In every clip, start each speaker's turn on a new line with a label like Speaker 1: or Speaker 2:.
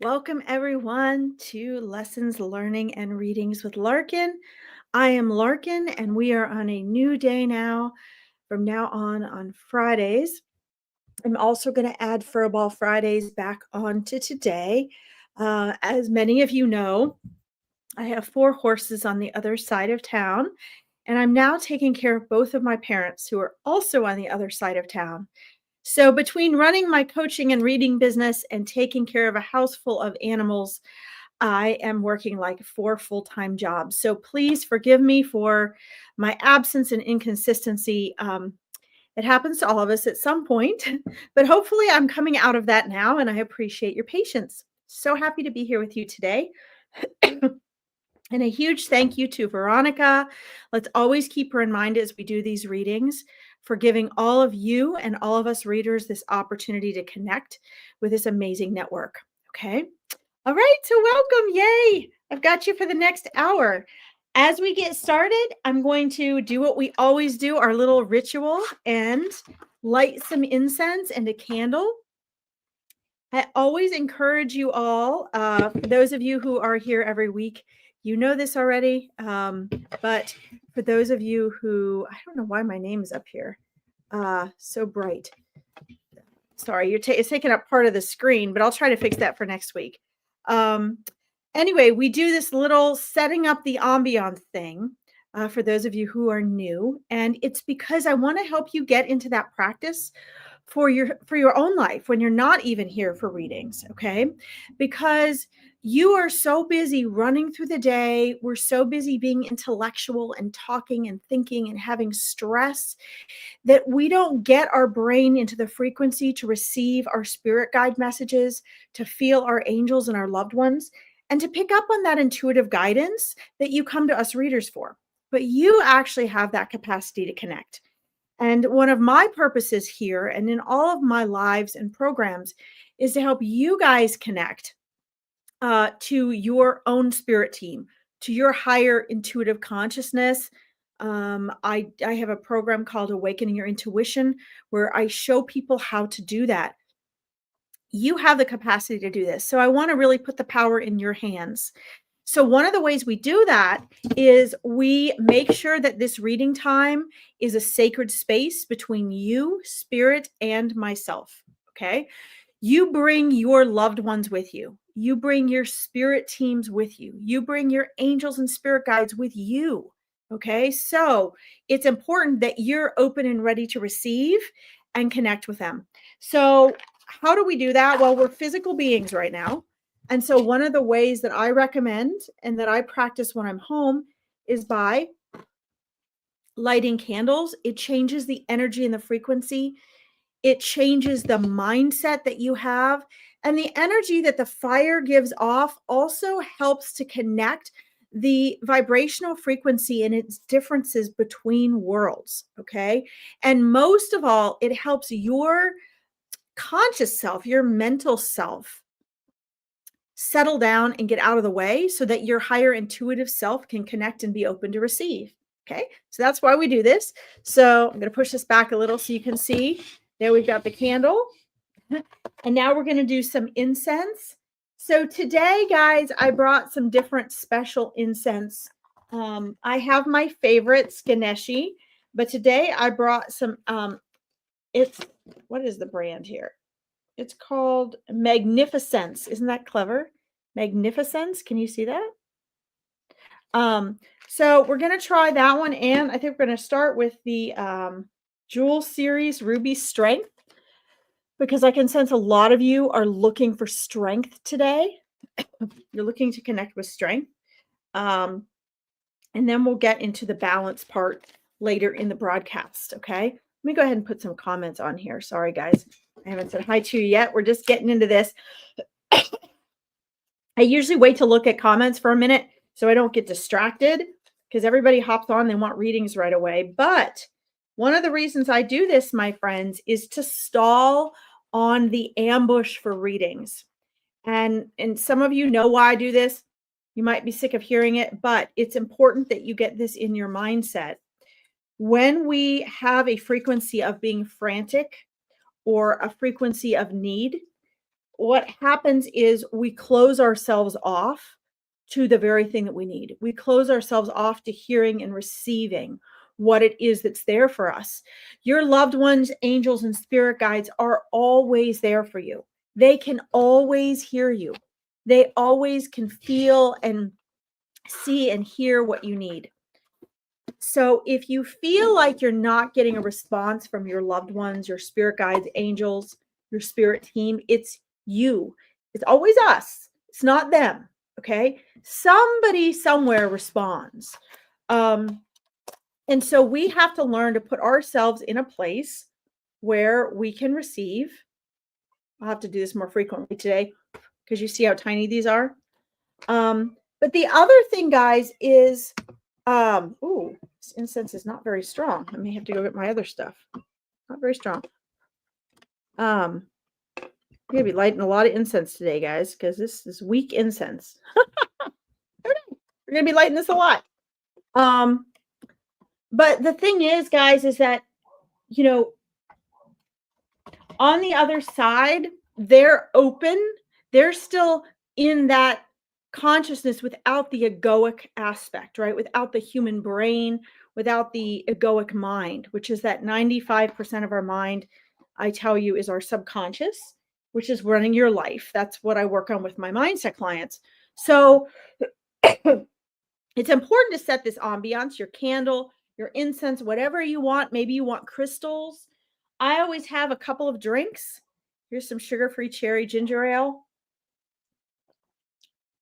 Speaker 1: Welcome, everyone, to Lessons, Learning, and Readings with Larkin. I am Larkin, and we are on a new day now, from now on Fridays. I'm also going to add Furball Fridays back onto today. As many of you know, I have 4 horses on the other side of town, and I'm now taking care of both of my parents who are also on the other side of town. So, between running my coaching and reading business and taking care of a house full of animals, I am working like 4 full-time jobs. So, please forgive me for my absence and inconsistency. It happens to all of us at some point, but hopefully, I'm coming out of that now, and I appreciate your patience. So happy to be here with you today. And a huge thank you to Veronica. Let's always keep her in mind as we do these readings for giving all of you and all of us readers this opportunity to connect with this amazing network. Okay. All right. So, welcome. Yay. I've got you for the next hour. As we get started, I'm going to do what we always do, our little ritual, and light some incense and a candle. I always encourage you all, for those of you who are here every week, you know this already. But for those of you who, I don't know why my name is up here, so bright. Sorry, it's taking up part of the screen, but I'll try to fix that for next week. Anyway, we do this little setting up the ambiance thing for those of you who are new, and it's because I want to help you get into that practice for your own life when you're not even here for readings, okay? Because you are so busy running through the day, we're so busy being intellectual and talking and thinking and having stress that we don't get our brain into the frequency to receive our spirit guide messages, to feel our angels and our loved ones, and to pick up on that intuitive guidance that you come to us readers for. But you actually have that capacity to connect. And one of my purposes here and in all of my lives and programs is to help you guys connect to your own spirit team, to your higher intuitive consciousness. I have a program called Awakening Your Intuition where I show people how to do that. You have the capacity to do this. So I want to really put the power in your hands. So one of the ways we do that is we make sure that this reading time is a sacred space between you, spirit, and myself. Okay. You bring your loved ones with you. You bring your spirit teams with you. You bring your angels and spirit guides with you. Okay. So it's important that you're open and ready to receive and connect with them. So, how do we do that? Well, we're physical beings right now. And so, one of the ways that I recommend and that I practice when I'm home is by lighting candles. It changes the energy and the frequency, it changes the mindset that you have. And the energy that the fire gives off also helps to connect the vibrational frequency and its differences between worlds. Okay. And most of all, it helps your conscious self, your mental self, settle down and get out of the way so that your higher intuitive self can connect and be open to receive. Okay, so that's why we do this. So I'm going to push this back a little so you can see. There we've got the candle. And now we're going to do some incense. So today, guys, I brought some different special incense. I have my favorite, Ganeshi, but today I brought some, what is the brand here? It's called Magnificence. Isn't that clever? Magnificence. Can you see that? So we're going to try that one. And I think we're going to start with the Jewel Series Ruby Strength, because I can sense a lot of you are looking for strength today. You're looking to connect with strength. And then we'll get into the balance part later in the broadcast. Okay. Let me go ahead and put some comments on here. Sorry, guys. I haven't said hi to you yet. We're just getting into this. I usually wait to look at comments for a minute so I don't get distracted, because everybody hops on, they want readings right away. But one of the reasons I do this, my friends, is to stall on the ambush for readings. And some of you know why I do this. You might be sick of hearing it, but it's important that you get this in your mindset. When we have a frequency of being frantic or a frequency of need, what happens is we close ourselves off to the very thing that we need. We close ourselves off to hearing and receiving what it is that's there for us. Your loved ones, angels, and spirit guides are always there for you. They can always hear you. They always can feel and see and hear what you need. So if you feel like you're not getting a response from your loved ones, your spirit guides, angels, your spirit team, it's you. It's always us. It's not them. Okay. Somebody somewhere responds. Um, and so we have to learn to put ourselves in a place where we can receive. I'll have to do this more frequently today because you see how tiny these are. But the other thing, guys, is ooh, this incense is not very strong. I may have to go get my other stuff. Not very strong. I'm gonna be lighting a lot of incense today, guys, because this is weak incense. We're gonna be lighting this a lot. Um, but the thing is, guys, is that you know, on the other side, they're open. They're still in that consciousness without the egoic aspect, right? Without the human brain, without the egoic mind, which is that 95% of our mind, I tell you, is our subconscious, which is running your life. That's what I work on with my mindset clients. So it's important to set this ambiance, your candle, your incense, whatever you want. Maybe you want crystals. I always have a couple of drinks. Here's some sugar-free cherry ginger ale.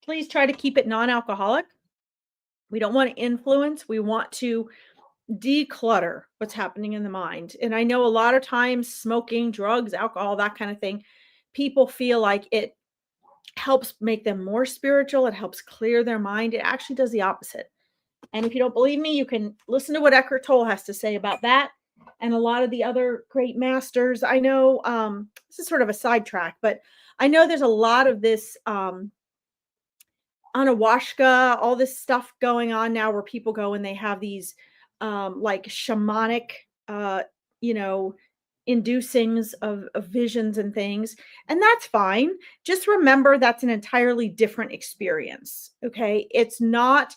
Speaker 1: Please try to keep it non-alcoholic. We don't want to influence. We want to declutter what's happening in the mind. And I know a lot of times smoking, drugs, alcohol, that kind of thing, people feel like it helps make them more spiritual. It helps clear their mind. It actually does the opposite. And if you don't believe me, you can listen to what Eckhart Tolle has to say about that and a lot of the other great masters. I know this is sort of a sidetrack, but I know there's a lot of this Anahuasca, all this stuff going on now where people go and they have these like shamanic, uh, you know, inducings of visions and things. And that's fine. Just remember that's an entirely different experience. Okay. It's not,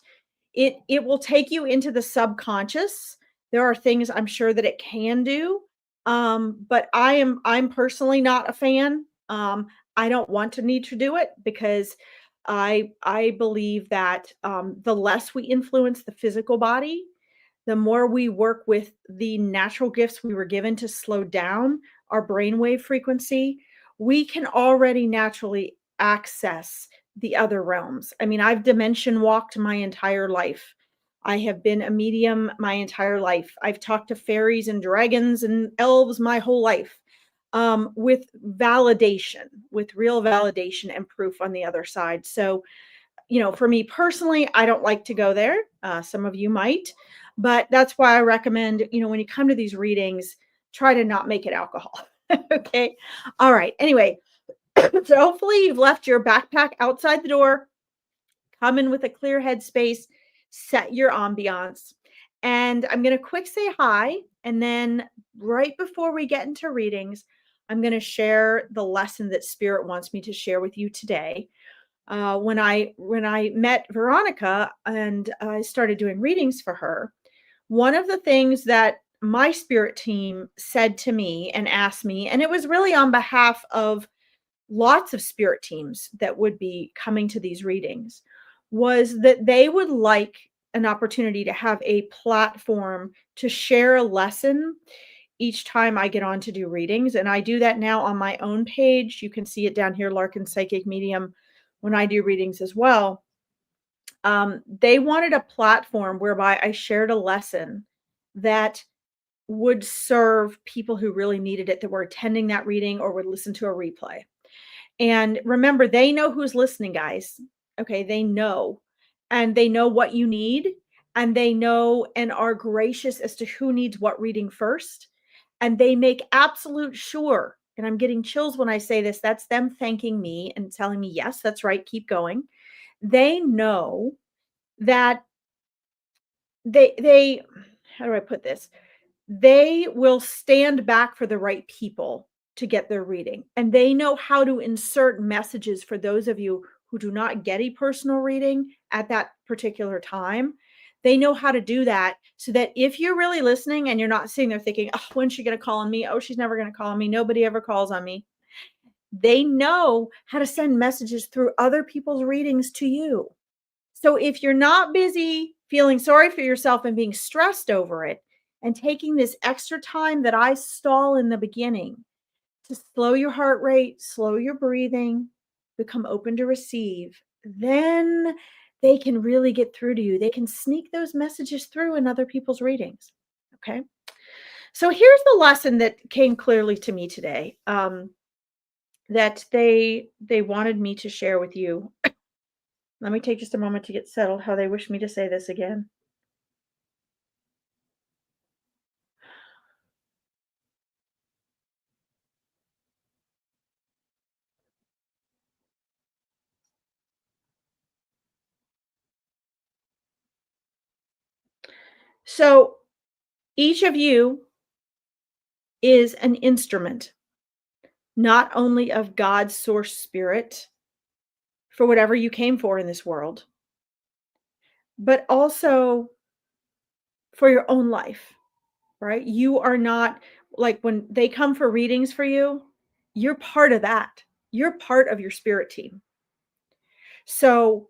Speaker 1: it will take you into the subconscious. There are things I'm sure that it can do. But I'm personally not a fan. I don't want to need to do it because I believe that the less we influence the physical body, the more we work with the natural gifts we were given to slow down our brainwave frequency, we can already naturally access the other realms. I mean, I've dimension walked my entire life. I have been a medium my entire life. I've talked to fairies and dragons and elves my whole life, with validation, with real validation and proof on the other side. So, for me personally, I don't like to go there. Some of you might, but that's why I recommend, when you come to these readings, try to not make it alcohol. Okay. All right. Anyway, so hopefully you've left your backpack outside the door, come in with a clear headspace, set your ambiance. And I'm going to quick say hi. And then right before we get into readings, I'm going to share the lesson that Spirit wants me to share with you today. When I met Veronica and I started doing readings for her, one of the things that my spirit team said to me and asked me, and it was really on behalf of lots of spirit teams that would be coming to these readings, was that they would like an opportunity to have a platform to share a lesson each time I get on to do readings. And I do that now on my own page. You can see it down here, Larkin Psychic Medium, when I do readings as well. They wanted a platform whereby I shared a lesson that would serve people who really needed it, that were attending that reading or would listen to a replay. And remember, they know who's listening, guys. Okay, they know. And they know what you need. And they know and are gracious as to who needs what reading first. And they make absolute sure, and I'm getting chills when I say this, that's them thanking me and telling me, yes, that's right, keep going. They know that they how do I put this? They will stand back for the right people to get their reading. And they know how to insert messages for those of you who do not get a personal reading at that particular time. They know how to do that so that if you're really listening and you're not sitting there thinking, oh, when's she going to call on me? Oh, she's never going to call on me. Nobody ever calls on me. They know how to send messages through other people's readings to you. So if you're not busy feeling sorry for yourself and being stressed over it and taking this extra time that I stall in the beginning to slow your heart rate, slow your breathing, become open to receive, then they can really get through to you. They can sneak those messages through in other people's readings. Okay. So here's the lesson that came clearly to me today, that they wanted me to share with you. Let me take just a moment to get settled. How they wish me to say this again. So each of you is an instrument, not only of God's source spirit for whatever you came for in this world, but also for your own life, right? You are not like when they come for readings for you, you're part of that. You're part of your spirit team. So,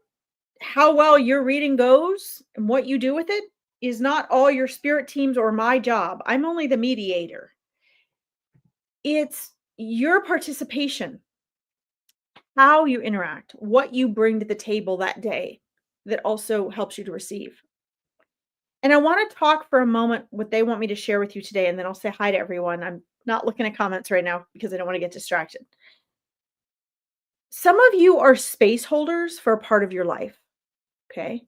Speaker 1: how well your reading goes and what you do with it is not all your spirit teams or my job. I'm only the mediator. It's your participation, how you interact, what you bring to the table that day that also helps you to receive. And I want to talk for a moment what they want me to share with you today, and then I'll say hi to everyone. I'm not looking at comments right now because I don't want to get distracted. Some of you are space holders for a part of your life. Okay.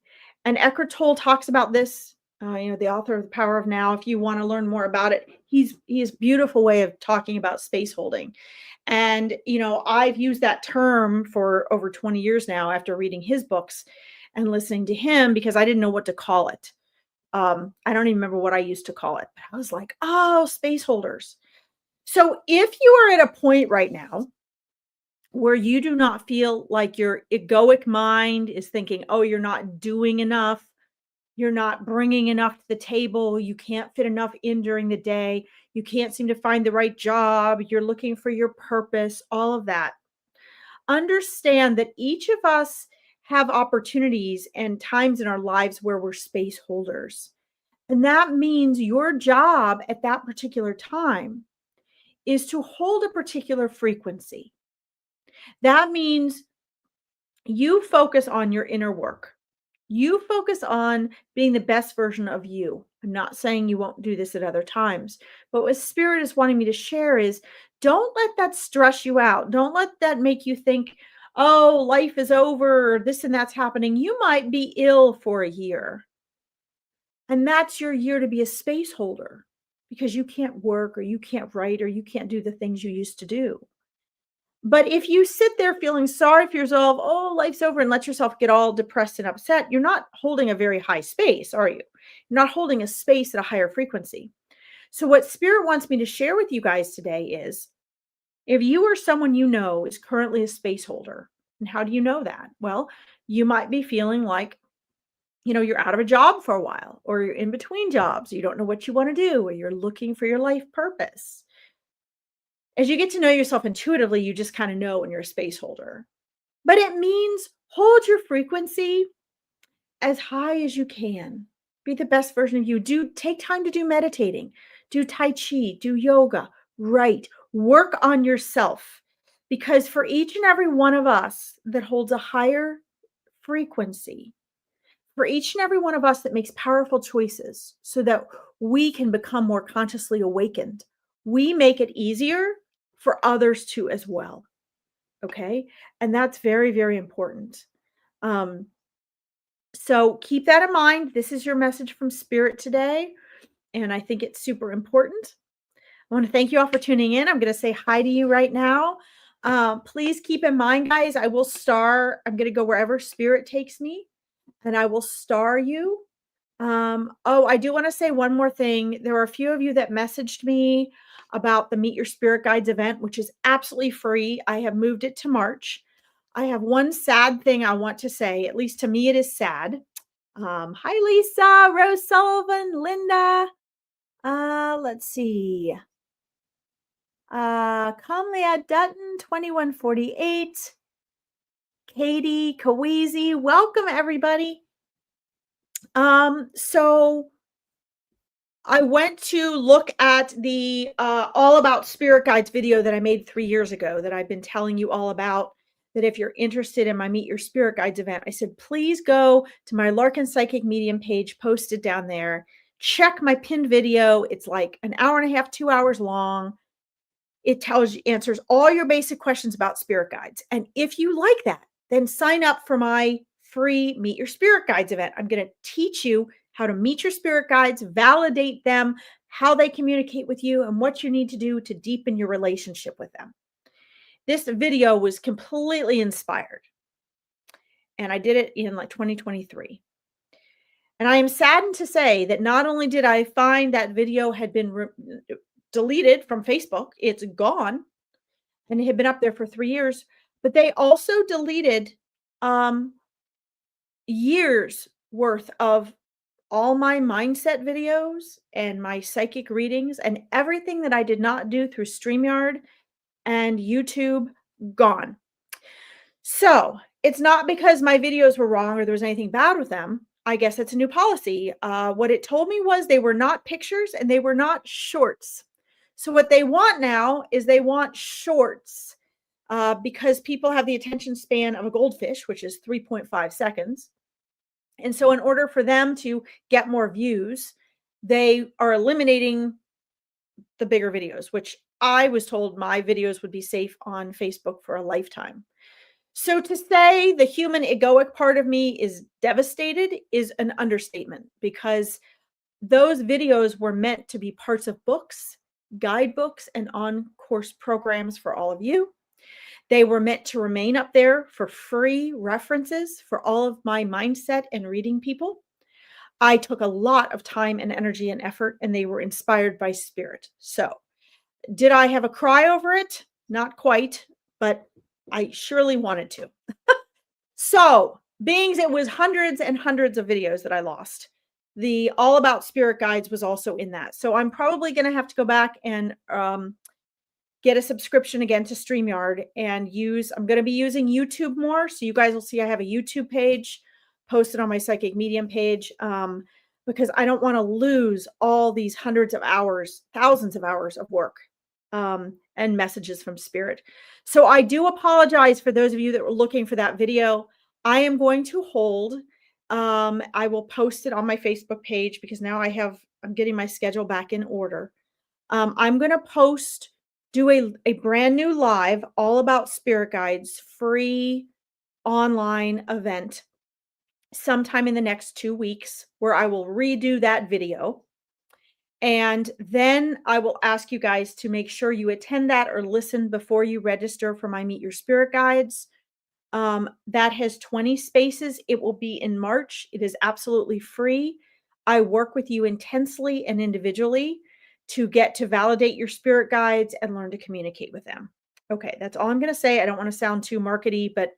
Speaker 1: And Eckhart Tolle talks about this, the author of The Power of Now. If you want to learn more about it, he has beautiful way of talking about space holding. And, I've used that term for over 20 years now after reading his books and listening to him because I didn't know what to call it. I don't even remember what I used to call it, but I was like, oh, space holders. So if you are at a point right now where you do not feel like your egoic mind is thinking, oh, you're not doing enough, you're not bringing enough to the table, you can't fit enough in during the day, you can't seem to find the right job, you're looking for your purpose, all of that. Understand that each of us have opportunities and times in our lives where we're space holders. And that means your job at that particular time is to hold a particular frequency. That means you focus on your inner work. You focus on being the best version of you. I'm not saying you won't do this at other times, but what Spirit is wanting me to share is don't let that stress you out. Don't let that make you think, oh, life is over, or this and that's happening. You might be ill for a year, and that's your year to be a space holder because you can't work or you can't write or you can't do the things you used to do. But if you sit there feeling sorry for yourself, oh, life's over, and let yourself get all depressed and upset, you're not holding a very high space, are you? You're not holding a space at a higher frequency. So, what Spirit wants me to share with you guys today is if you or someone you know is currently a space holder, and how do you know that? Well, you might be feeling like, you're out of a job for a while, or you're in between jobs, you don't know what you want to do, or you're looking for your life purpose. As you get to know yourself intuitively, you just kind of know when you're a space holder. But it means hold your frequency as high as you can. Be the best version of you. Do take time to do meditating, do tai chi, do yoga, write, work on yourself. Because for each and every one of us that holds a higher frequency, for each and every one of us that makes powerful choices so that we can become more consciously awakened, we make it easier for others to as well. Okay. And that's very, very important. Um, so keep that in mind. This is your message from Spirit today. And I think it's super important. I want to thank you all for tuning in. I'm going to say hi to you right now. Please keep in mind, guys, I'm going to go wherever Spirit takes me and I will star you. Oh, I do want to say one more thing. There are a few of you that messaged me about the Meet Your Spirit Guides event, which is absolutely free. I have moved it to March. I have one sad thing I want to say, at least to me, it is sad. Hi, Lisa, Rose Sullivan, Linda. Let's see. Conlead Dutton, 2148. Katie, Kaweezy, welcome everybody. So I went to look at the All About Spirit Guides video that I made 3 years ago that I've been telling you all about. That if you're interested in my Meet Your Spirit Guides event, I said, please go to my Larkin Psychic Medium page, posted down there. Check my pinned video. It's like an hour and a half, 2 hours long. It tells you, answers all your basic questions about spirit guides. And if you like that, then sign up for my free Meet Your Spirit Guides event. I'm going to teach you how to meet your spirit guides, validate them, how they communicate with you, and what you need to do to deepen your relationship with them. This video was completely inspired, and I did it in like 2023. And I am saddened to say that not only did I find that video had been deleted from Facebook, it's gone, and it had been up there for 3 years, but they also deleted years worth of all my mindset videos and my psychic readings and everything that I did not do through StreamYard and YouTube, gone. So it's not because my videos were wrong or there was anything bad with them. I guess it's a new policy. What it told me was they were not pictures and they were not shorts. So what they want now is they want shorts because people have the attention span of a goldfish, which is 3.5 seconds. And so in order for them to get more views, they are eliminating the bigger videos, which I was told my videos would be safe on Facebook for a lifetime. So to say the human egoic part of me is devastated is an understatement, because those videos were meant to be parts of books, guidebooks, and on-course programs for all of you. They were meant to remain up there for free references for all of my mindset and reading people. I took a lot of time and energy and effort, and they were inspired by spirit. So did I have a cry over it? Not quite, but I surely wanted to. So, being it was hundreds and hundreds of videos that I lost, the All About Spirit Guides was also in that. So I'm probably going to have to go back and get a subscription again to StreamYard and I'm going to be using YouTube more. So you guys will see I have a YouTube page posted on my Psychic Medium page, because I don't want to lose all these hundreds of hours, thousands of hours of work and messages from spirit. So I do apologize for those of you that were looking for that video. I am going to hold. I will post it on my Facebook page because now I'm getting my schedule back in order. I'm going to do a brand new live All About Spirit Guides free online event sometime in the next 2 weeks, where I will redo that video. And then I will ask you guys to make sure you attend that or listen before you register for my Meet Your Spirit Guides. That has 20 spaces. It will be in March. It is absolutely free. I work with you intensely and individually to get to validate your spirit guides and learn to communicate with them. Okay, that's all I'm going to say. I don't want to sound too markety, but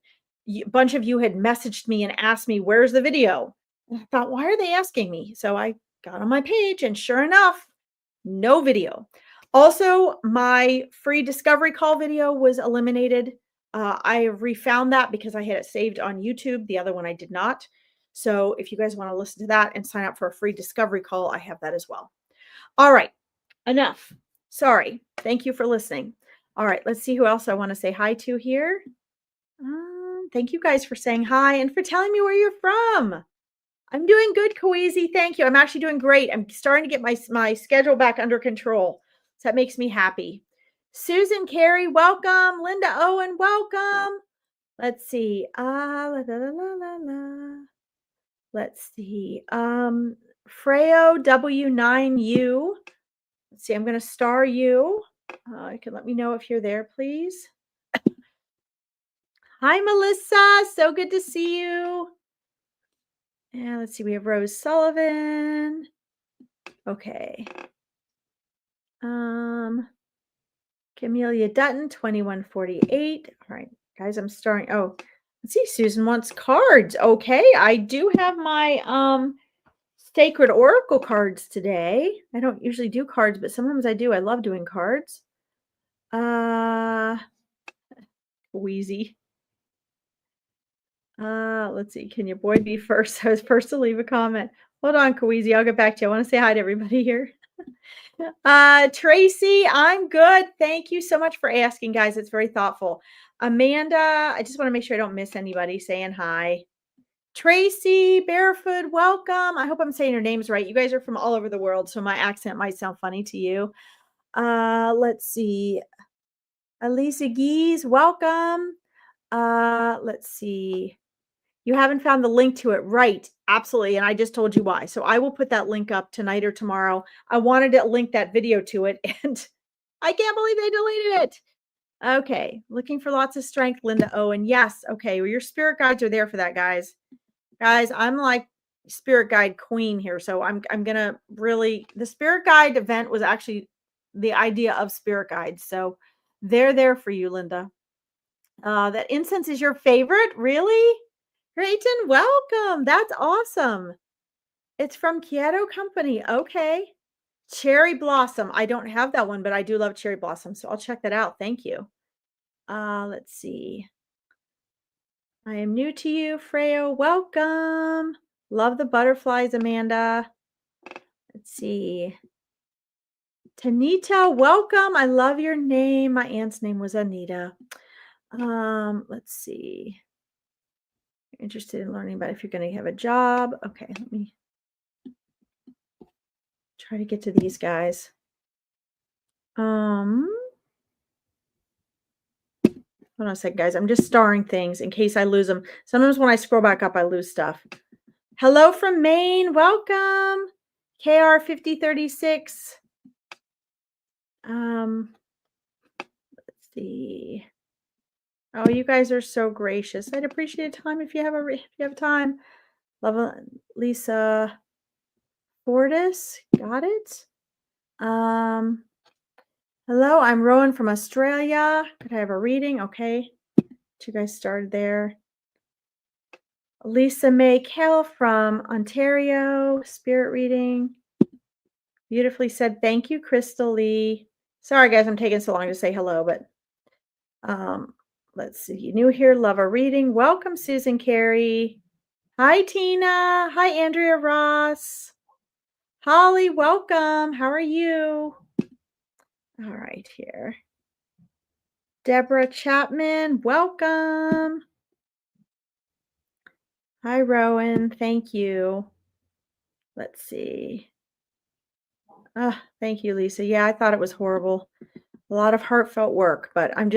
Speaker 1: a bunch of you had messaged me and asked me, where's the video? And I thought, why are they asking me? So I got on my page, and sure enough, no video. Also, my free discovery call video was eliminated. I refound that because I had it saved on YouTube. The other one I did not. So if you guys want to listen to that and sign up for a free discovery call, I have that as well. All right, enough. Sorry. Thank you for listening. All right, let's see who else I want to say hi to here. Thank you guys for saying hi and for telling me where you're from. I'm doing good, Kaweezy. Thank you. I'm actually doing great. I'm starting to get my schedule back under control. So that makes me happy. Susan Carey, welcome. Linda Owen, welcome. Let's see. Let's see. Freyo W9U. Let's see. I'm going to star you. You can let me know if you're there, please. Hi, Melissa. So good to see you. And let's see, we have Rose Sullivan. Okay. Camelia Dutton, 2148. All right, guys, I'm starting. Oh, let's see. Susan wants cards. Okay, I do have my Sacred Oracle cards today. I don't usually do cards, but sometimes I do. I love doing cards. Wheezy. Let's see. Can your boy be first? I was first to leave a comment. Hold on, Kweezy. I'll get back to you. I want to say hi to everybody here. Tracy, I'm good. Thank you so much for asking, guys. It's very thoughtful. Amanda, I just want to make sure I don't miss anybody saying hi. Tracy, Barefoot, welcome. I hope I'm saying your names right. You guys are from all over the world, so my accent might sound funny to you. Let's see. Elisa Geese, welcome. Let's see. You haven't found the link to it, right? Absolutely. And I just told you why. So I will put that link up tonight or tomorrow. I wanted to link that video to it, and I can't believe they deleted it. Okay. Looking for lots of strength, Linda Owen. Yes. Okay. Well, your spirit guides are there for that, guys. Guys, I'm like spirit guide queen here. So I'm gonna really, the spirit guide event was actually the idea of spirit guides. So they're there for you, Linda. That incense is your favorite? Really? Creighton, welcome. That's awesome. It's from Kyoto Company. Okay. Cherry Blossom. I don't have that one, but I do love Cherry Blossom. So I'll check that out. Thank you. Let's see. I am new to you, Freyo. Welcome. Love the butterflies, Amanda. Let's see. Tanita, welcome. I love your name. My aunt's name was Anita. Let's see. You're interested in learning about if you're going to have a job. Okay, let me try to get to these guys. Hold on a second, guys. I'm just starring things in case I lose them. Sometimes when I scroll back up, I lose stuff. Hello from Maine. Welcome. KR5036. Let's see. Oh, you guys are so gracious. I'd appreciate time if you have time. Love Lisa Fortis. Got it. Hello, I'm Rowan from Australia. Could I have a reading? Okay. You guys started there. Lisa May Kell from Ontario. Spirit reading. Beautifully said. Thank you, Crystal Lee. Sorry, guys, I'm taking so long to say hello, but let's see. New here, love a reading. Welcome, Susan Carey. Hi, Tina. Hi, Andrea Ross. Holly, welcome. How are you? All right, here. Deborah Chapman, welcome. Hi, Rowan. Thank you. Let's see. Thank you, Lisa. Yeah, I thought it was horrible. A lot of heartfelt work, but I'm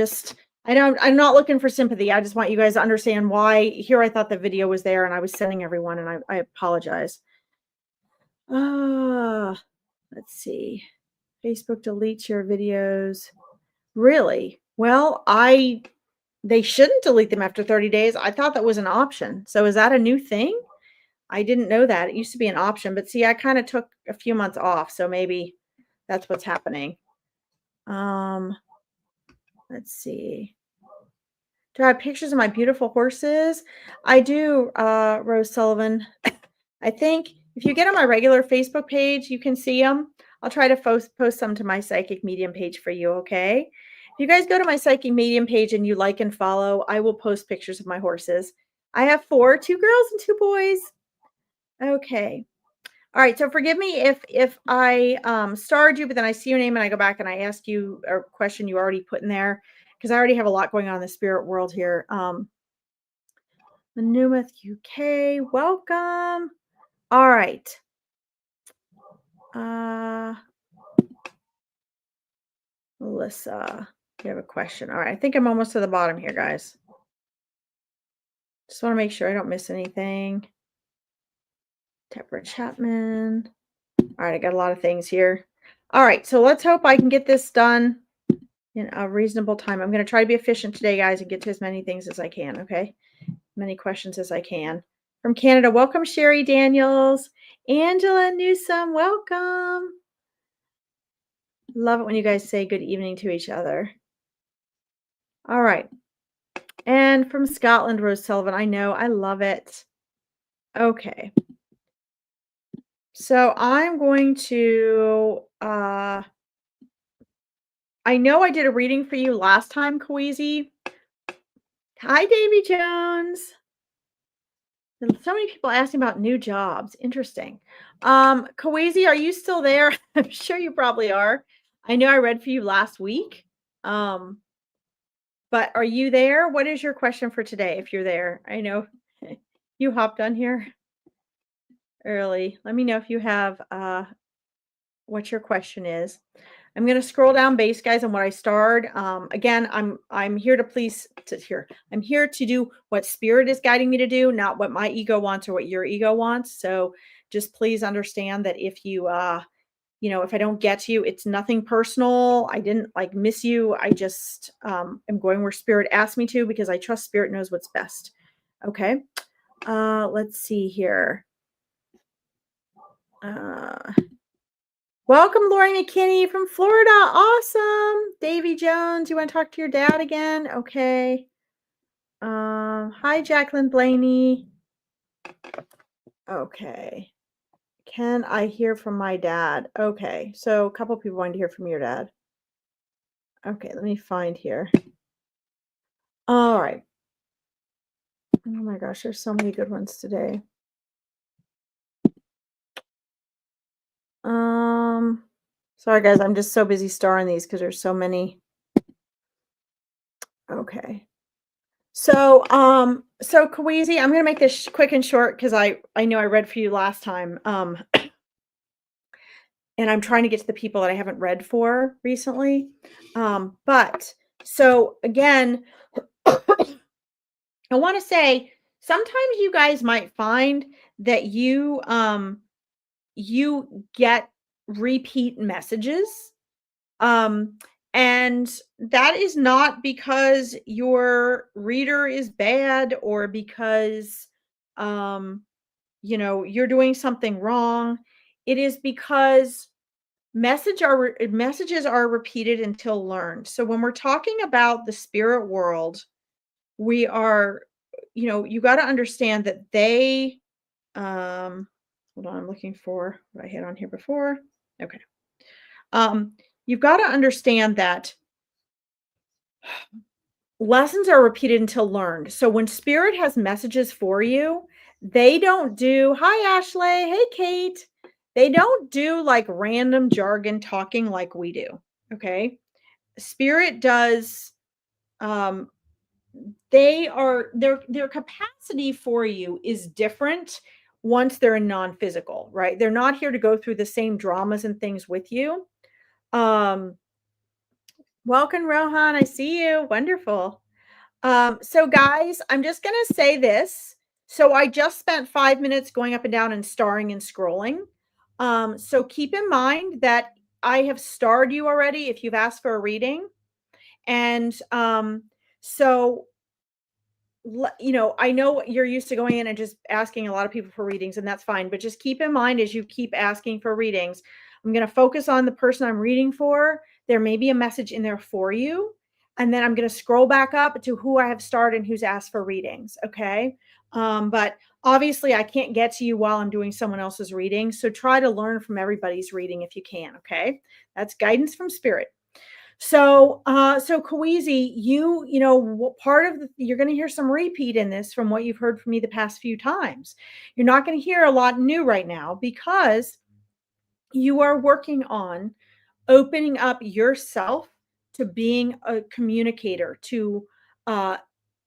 Speaker 1: not looking for sympathy. I just want you guys to understand why. Here, I thought the video was there and I was sending everyone, and I apologize. Let's see. Facebook deletes your videos. Really? Well, they shouldn't delete them after 30 days. I thought that was an option. So is that a new thing? I didn't know that. It used to be an option, but see, I kind of took a few months off, so maybe that's what's happening. Let's see. Do I have pictures of my beautiful horses? I do, Rose Sullivan. I think if you get on my regular Facebook page, you can see them. I'll try to post some to my Psychic Medium page for you, okay? If you guys go to my Psychic Medium page and you like and follow, I will post pictures of my horses. I have 4, 2 girls and 2 boys. Okay. All right. So forgive me if I starred you, but then I see your name and I go back and I ask you a question you already put in there, because I already have a lot going on in the spirit world here. Newmouth, UK, welcome. All right. Melissa, you have a question. All right. I think I'm almost to the bottom here, guys. Just want to make sure I don't miss anything. Deborah Chapman. All right. I got a lot of things here. All right. So let's hope I can get this done in a reasonable time. I'm going to try to be efficient today, guys, and get to as many things as I can. Okay. Many questions as I can. From Canada, welcome, Sherry Daniels. Angela Newsom, welcome. Love it when you guys say good evening to each other. All right. And from Scotland, Rose Sullivan, I know, I love it. Okay. So I'm going to, I know I did a reading for you last time, Kawezi. Hi, Davy Jones. So many people asking about new jobs. Interesting. Kawezi, are you still there? I'm sure you probably are. I know I read for you last week. Um, but are you there? What is your question for today if you're there? I know you hopped on here early. Let me know if you have what your question is. I'm going to scroll down base, guys, on what I starred. Again, I'm here to please to here. I'm here to do what spirit is guiding me to do, not what my ego wants or what your ego wants. So just please understand that if you if I don't get to you, it's nothing personal. I didn't like miss you. I just am going where spirit asked me to because I trust spirit knows what's best. Okay. Let's see here. Welcome, Lori McKinney from Florida. Awesome. Davy Jones, you want to talk to your dad again? Okay. Hi, Jacqueline Blaney. Okay. Can I hear from my dad? Okay. So a couple people wanted to hear from your dad. Okay, let me find here. All right. Oh my gosh, there's so many good ones today. Sorry guys, I'm just so busy starring these because there's so many. Okay. So Kawezi, I'm gonna make this quick and short because I know I read for you last time. And I'm trying to get to the people that I haven't read for recently. But so again, I want to say sometimes you guys might find that you get repeat messages. And that is not because your reader is bad or because you're doing something wrong. It is because messages are repeated until learned. So when we're talking about the spirit world, we are, you got to understand that they hold on, I'm looking for what I had on here before. Okay. You've got to understand that lessons are repeated until learned. So when spirit has messages for you, they don't do, hi Ashley, hey Kate. They don't do like random jargon talking like we do. Okay. Spirit does um their capacity for you is different once they're in non-physical, right? They're not here to go through the same dramas and things with you. Welcome Rohan, I see you. Wonderful. So guys, I'm just going to say this. So I just spent 5 minutes going up and down and starring and scrolling. So keep in mind that I have starred you already if you've asked for a reading. And so I know you're used to going in and just asking a lot of people for readings, and that's fine. But just keep in mind as you keep asking for readings, I'm going to focus on the person I'm reading for. There may be a message in there for you. And then I'm going to scroll back up to who I have starred and who's asked for readings. Okay. But obviously, I can't get to you while I'm doing someone else's reading. So try to learn from everybody's reading if you can. Okay. That's guidance from spirit. So Kawezi, part of you're going to hear some repeat in this from what you've heard from me the past few times. You're not going to hear a lot new right now because you are working on opening up yourself to being a communicator, to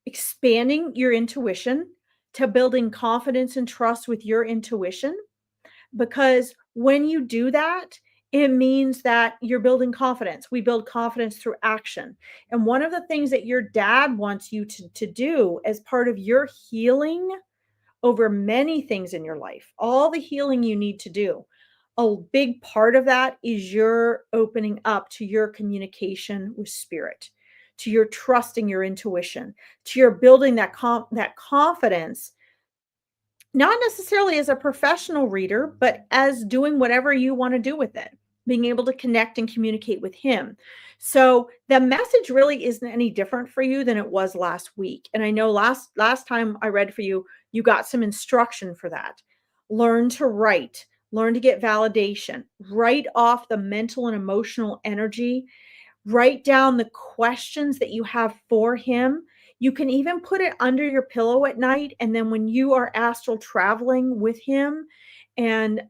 Speaker 1: expanding your intuition, to building confidence and trust with your intuition. Because when you do that, it means that you're building confidence. We build confidence through action. And one of the things that your dad wants you to do as part of your healing over many things in your life, all the healing you need to do, a big part of that is your opening up to your communication with spirit, to your trusting your intuition, to your building that confidence Not necessarily as a professional reader, but as doing whatever you want to do with it, being able to connect and communicate with him. So the message really isn't any different for you than it was last week. And I know last time I read for you, you got some instruction for that. Learn to write, learn to get validation, write off the mental and emotional energy. Write down the questions that you have for him. You can even put it under your pillow at night. And then when you are astral traveling with him and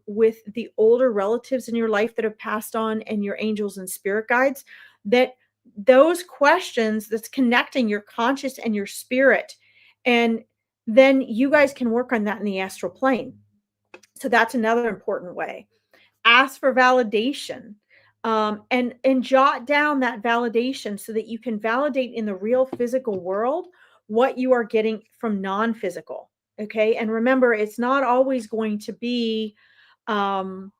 Speaker 1: with the older relatives in your life that have passed on and your angels and spirit guides, that those questions that's connecting your conscious and your spirit. And then you guys can work on that in the astral plane. So that's another important way. Ask for validation, and jot down that validation so that you can validate in the real physical world what you are getting from non-physical. Okay, and remember, it's not always going to be um,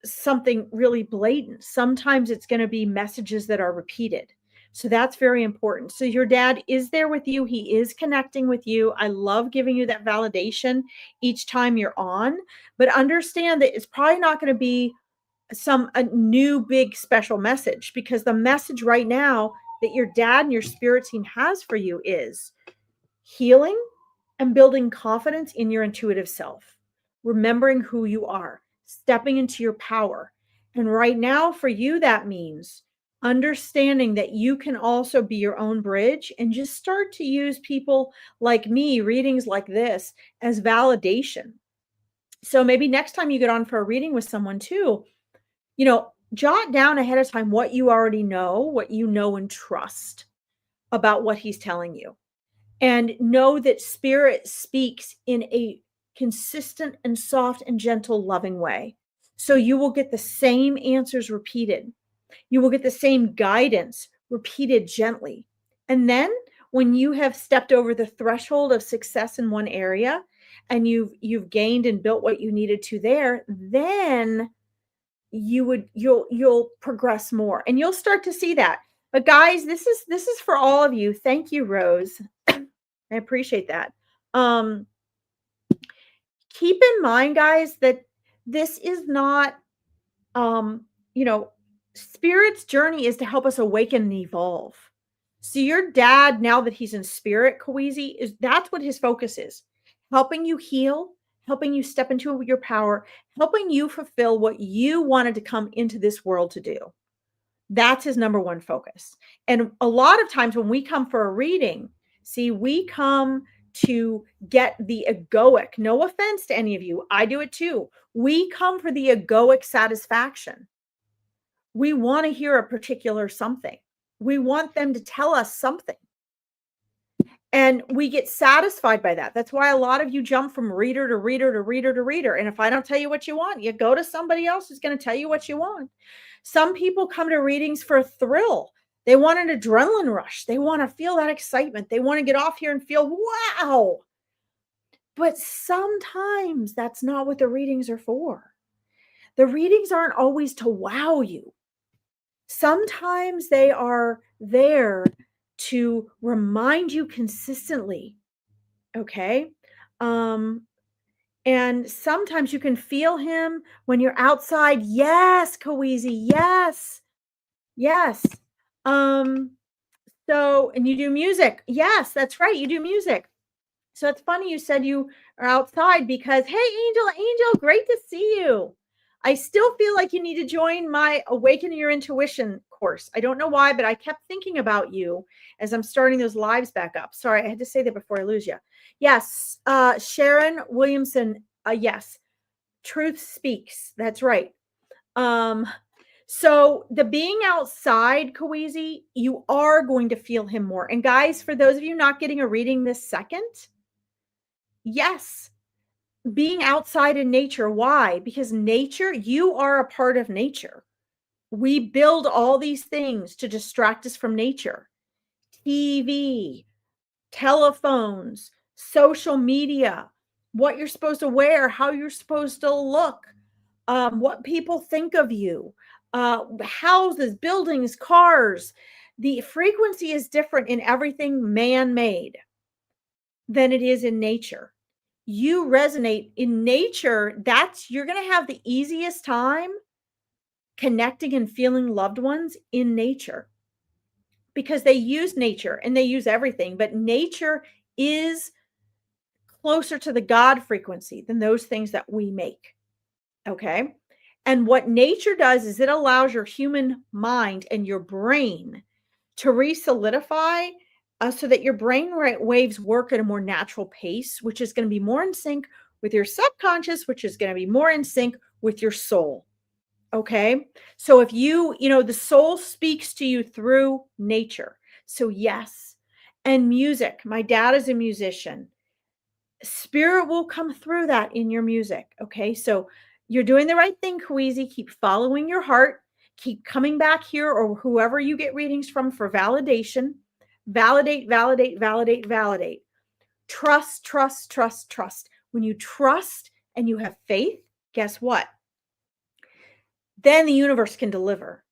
Speaker 1: something really blatant. Sometimes it's going to be messages that are repeated. So that's very important. So your dad is there with you. He is connecting with you. I love giving you that validation each time you're on, but understand that it's probably not going to be a new big special message, because the message right now that your dad and your spirit team has for you is healing and building confidence in your intuitive self, remembering who you are, stepping into your power. And right now, for you, that means understanding that you can also be your own bridge and just start to use people like me, readings like this, as validation. So maybe next time you get on for a reading with someone, too, jot down ahead of time what you know and trust about what he's telling you, and know that spirit speaks in a consistent and soft and gentle, loving way. So you will get the same answers repeated. You will get the same guidance repeated gently. And then when you have stepped over the threshold of success in one area and you've gained and built what you needed to there, then you'll progress more and you'll start to see that. But guys, this is for all of you. Thank you, Rose. I appreciate that. Um, Keep in mind, guys, that this is not, um, you know, spirit's journey is to help us awaken and evolve. So your dad, now that he's in spirit, Kawezi, is that's what his focus is. Helping you heal, helping you step into your power, helping you fulfill what you wanted to come into this world to do. That's his number one focus. And a lot of times when we come for a reading, see, we come to get the egoic. No offense to any of you, I do it too. We come for the egoic satisfaction. We want to hear a particular something. We want them to tell us something. And we get satisfied by that. That's why a lot of you jump from reader to reader to reader to reader. And if I don't tell you what you want, you go to somebody else who's going to tell you what you want. Some people come to readings for a thrill. They want an adrenaline rush. They want to feel that excitement. They want to get off here and feel, wow. But sometimes that's not what the readings are for. The readings aren't always to wow you. Sometimes they are there to remind you consistently. Okay. Um, and sometimes you can feel him when you're outside. Yes, Kawezi. Yes. Yes. Um, and you do music. Yes, that's right. You do music. So it's funny you said you are outside because, hey, Angel, great to see you. I still feel like you need to join my Awakening Your Intuition course. I don't know why, but I kept thinking about you as I'm starting those lives back up. Sorry, I had to say that before I lose you. Yes, Sharon Williamson. Yes, truth speaks. That's right. So the being outside, Kawezi, you are going to feel him more. And guys, for those of you not getting a reading this second, yes, being outside in nature. Why? Because nature, you are a part of nature. We build all these things to distract us from nature. TV, telephones, social media, what you're supposed to wear, how you're supposed to look, what people think of you, houses, buildings, cars. The frequency is different in everything man-made than it is in nature. you resonate in nature. You're going to have the easiest time connecting and feeling loved ones in nature because they use nature and they use everything, but nature is closer to the God frequency than those things that we make. Okay. And what nature does is it allows your human mind and your brain to re-solidify so that your brain waves work at a more natural pace, which is going to be more in sync with your subconscious, which is going to be more in sync with your soul. Okay. So if the soul speaks to you through nature. So, yes. And music. My dad is a musician. Spirit will come through that in your music. Okay. So you're doing the right thing, Kweezy. Keep following your heart. Keep coming back here or whoever you get readings from for validation. Validate, validate, validate, validate. Trust, trust, trust, trust. When you trust and you have faith, guess what? Then the universe can deliver.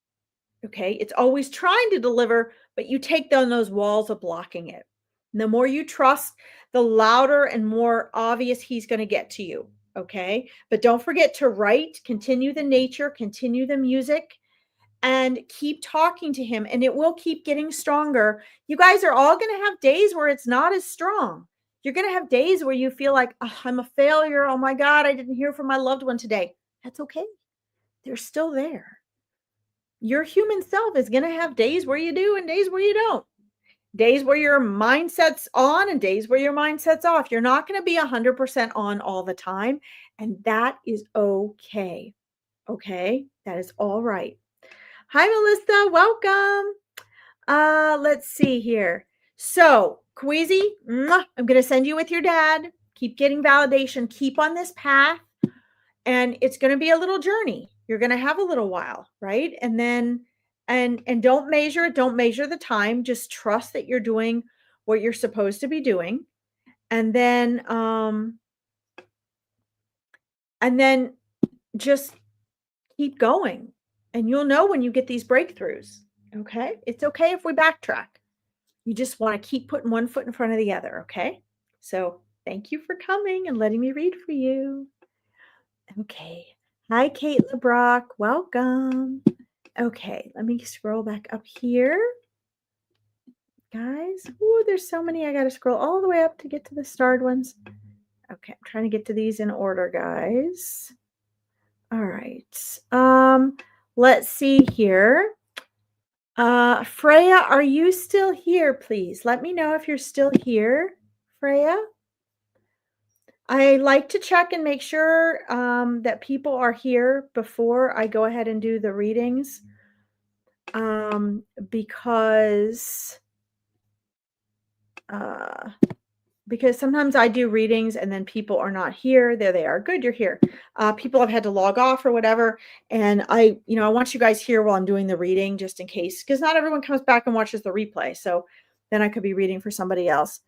Speaker 1: Okay. It's always trying to deliver, but you take down those walls of blocking it. And the more you trust, the louder and more obvious he's going to get to you. Okay. But don't forget to write, continue the nature, continue the music, and keep talking to him. And it will keep getting stronger. You guys are all going to have days where it's not as strong. You're going to have days where you feel like, oh, I'm a failure. Oh my God, I didn't hear from my loved one today. That's okay. They're still there. Your human self is going to have days where you do and days where you don't. Days where your mindset's on and days where your mindset's off. You're not going to be 100% on all the time. And that is okay. Okay. That is all right. Hi, Melissa. Welcome. Let's see here. So, Kweezy, I'm going to send you with your dad. Keep getting validation. Keep on this path. And it's going to be a little journey. You're going to have a little while, right? And then and don't measure the time. Just trust that you're doing what you're supposed to be doing. And then just keep going. And you'll know when you get these breakthroughs. Okay? It's okay if we backtrack. You just want to keep putting one foot in front of the other, okay? So, thank you for coming and letting me read for you. Okay. Hi, Kate LeBrock. Welcome. Okay, let me scroll back up here. Guys, there's so many. I got to scroll all the way up to get to the starred ones. Okay, I'm trying to get to these in order, guys. All right. Let's see here. Freya, are you still here, please? Let me know if you're still here, Freya. I like to check and make sure that people are here before I go ahead and do the readings. Because sometimes I do readings and then people are not here. There they are. Good, you're here. People have had to log off or whatever. And I want you guys here while I'm doing the reading just in case, because not everyone comes back and watches the replay. So then I could be reading for somebody else.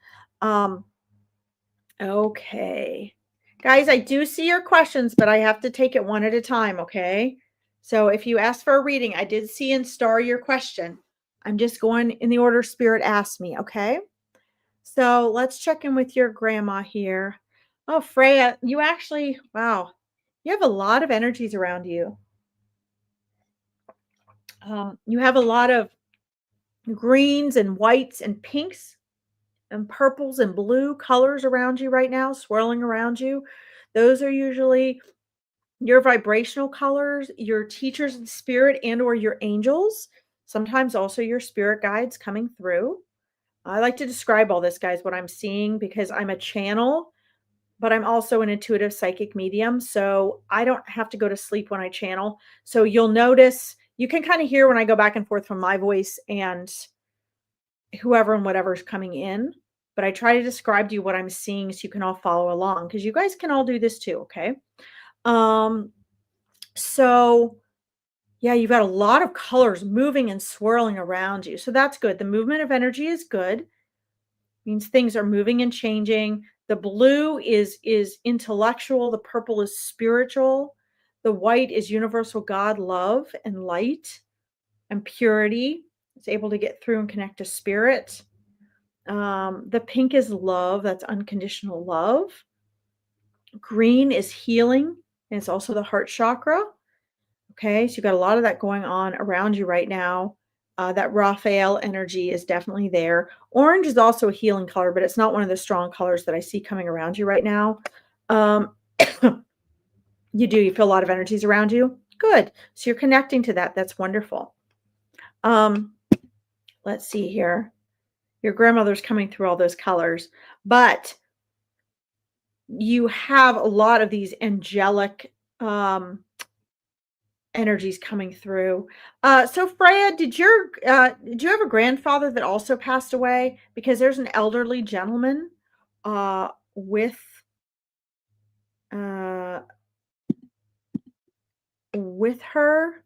Speaker 1: Okay. Guys, I do see your questions, but I have to take it one at a time, okay? So if you ask for a reading, I did see and star your question. I'm just going in the order Spirit asked me, okay? So let's check in with your grandma here. Oh, Freya, you actually, wow, you have a lot of energies around you. You have a lot of greens and whites and pinks and purples and blue colors around you right now, swirling around you. Those are usually your vibrational colors, your teachers in spirit and or your angels, sometimes also your spirit guides coming through. I like to describe all this, guys, what I'm seeing, because I'm a channel, but I'm also an intuitive psychic medium. So I don't have to go to sleep when I channel. So you'll notice, you can kind of hear when I go back and forth from my voice and whoever and whatever is coming in. But I try to describe to you what I'm seeing so you can all follow along, because you guys can all do this too, okay? So yeah, you've got a lot of colors moving and swirling around you. So that's good. The movement of energy is good. Means things are moving and changing. The blue is intellectual, the purple is spiritual, the white is universal God, love and light and purity. It's able to get through and connect to spirit. The pink is love, that's unconditional love. Green is healing, and it's also the heart chakra. Okay, so you've got a lot of that going on around you right now. That Raphael energy is definitely there. Orange is also a healing color, but it's not one of the strong colors that I see coming around you right now. Um, you feel a lot of energies around you. Good. So you're connecting to that. That's wonderful. Um, let's see here. Your grandmother's coming through all those colors, but you have a lot of these angelic energies coming through. So Freya, did you have a grandfather that also passed away? Because there's an elderly gentleman with uh with her.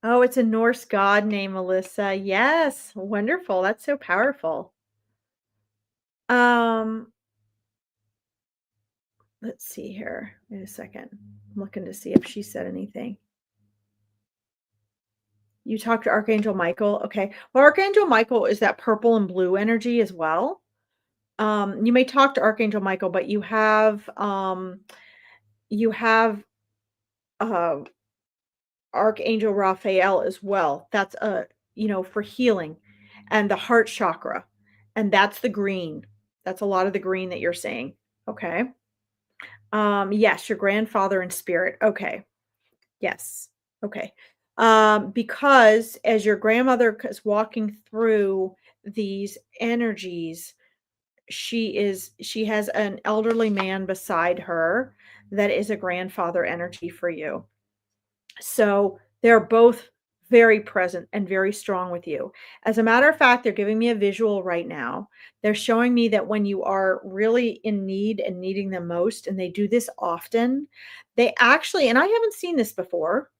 Speaker 1: Oh, it's a Norse god named Melissa. Yes, wonderful. That's so powerful. Um, let's see here. Wait a second. I'm looking to see if she said anything. You talked to Archangel Michael. Okay. Well, Archangel Michael is that purple and blue energy as well. You may talk to Archangel Michael, but you have uh Archangel Raphael as well. That's for healing and the heart chakra. And that's the green. That's a lot of the green that you're saying. Okay. Yes, your grandfather in spirit. Okay. Yes. Okay. Because as your grandmother is walking through these energies, she has an elderly man beside her that is a grandfather energy for you. So they're both very present and very strong with you. As a matter of fact, they're giving me a visual right now. They're showing me that when you are really in need and needing them most, and they do this often, they actually, and I haven't seen this before.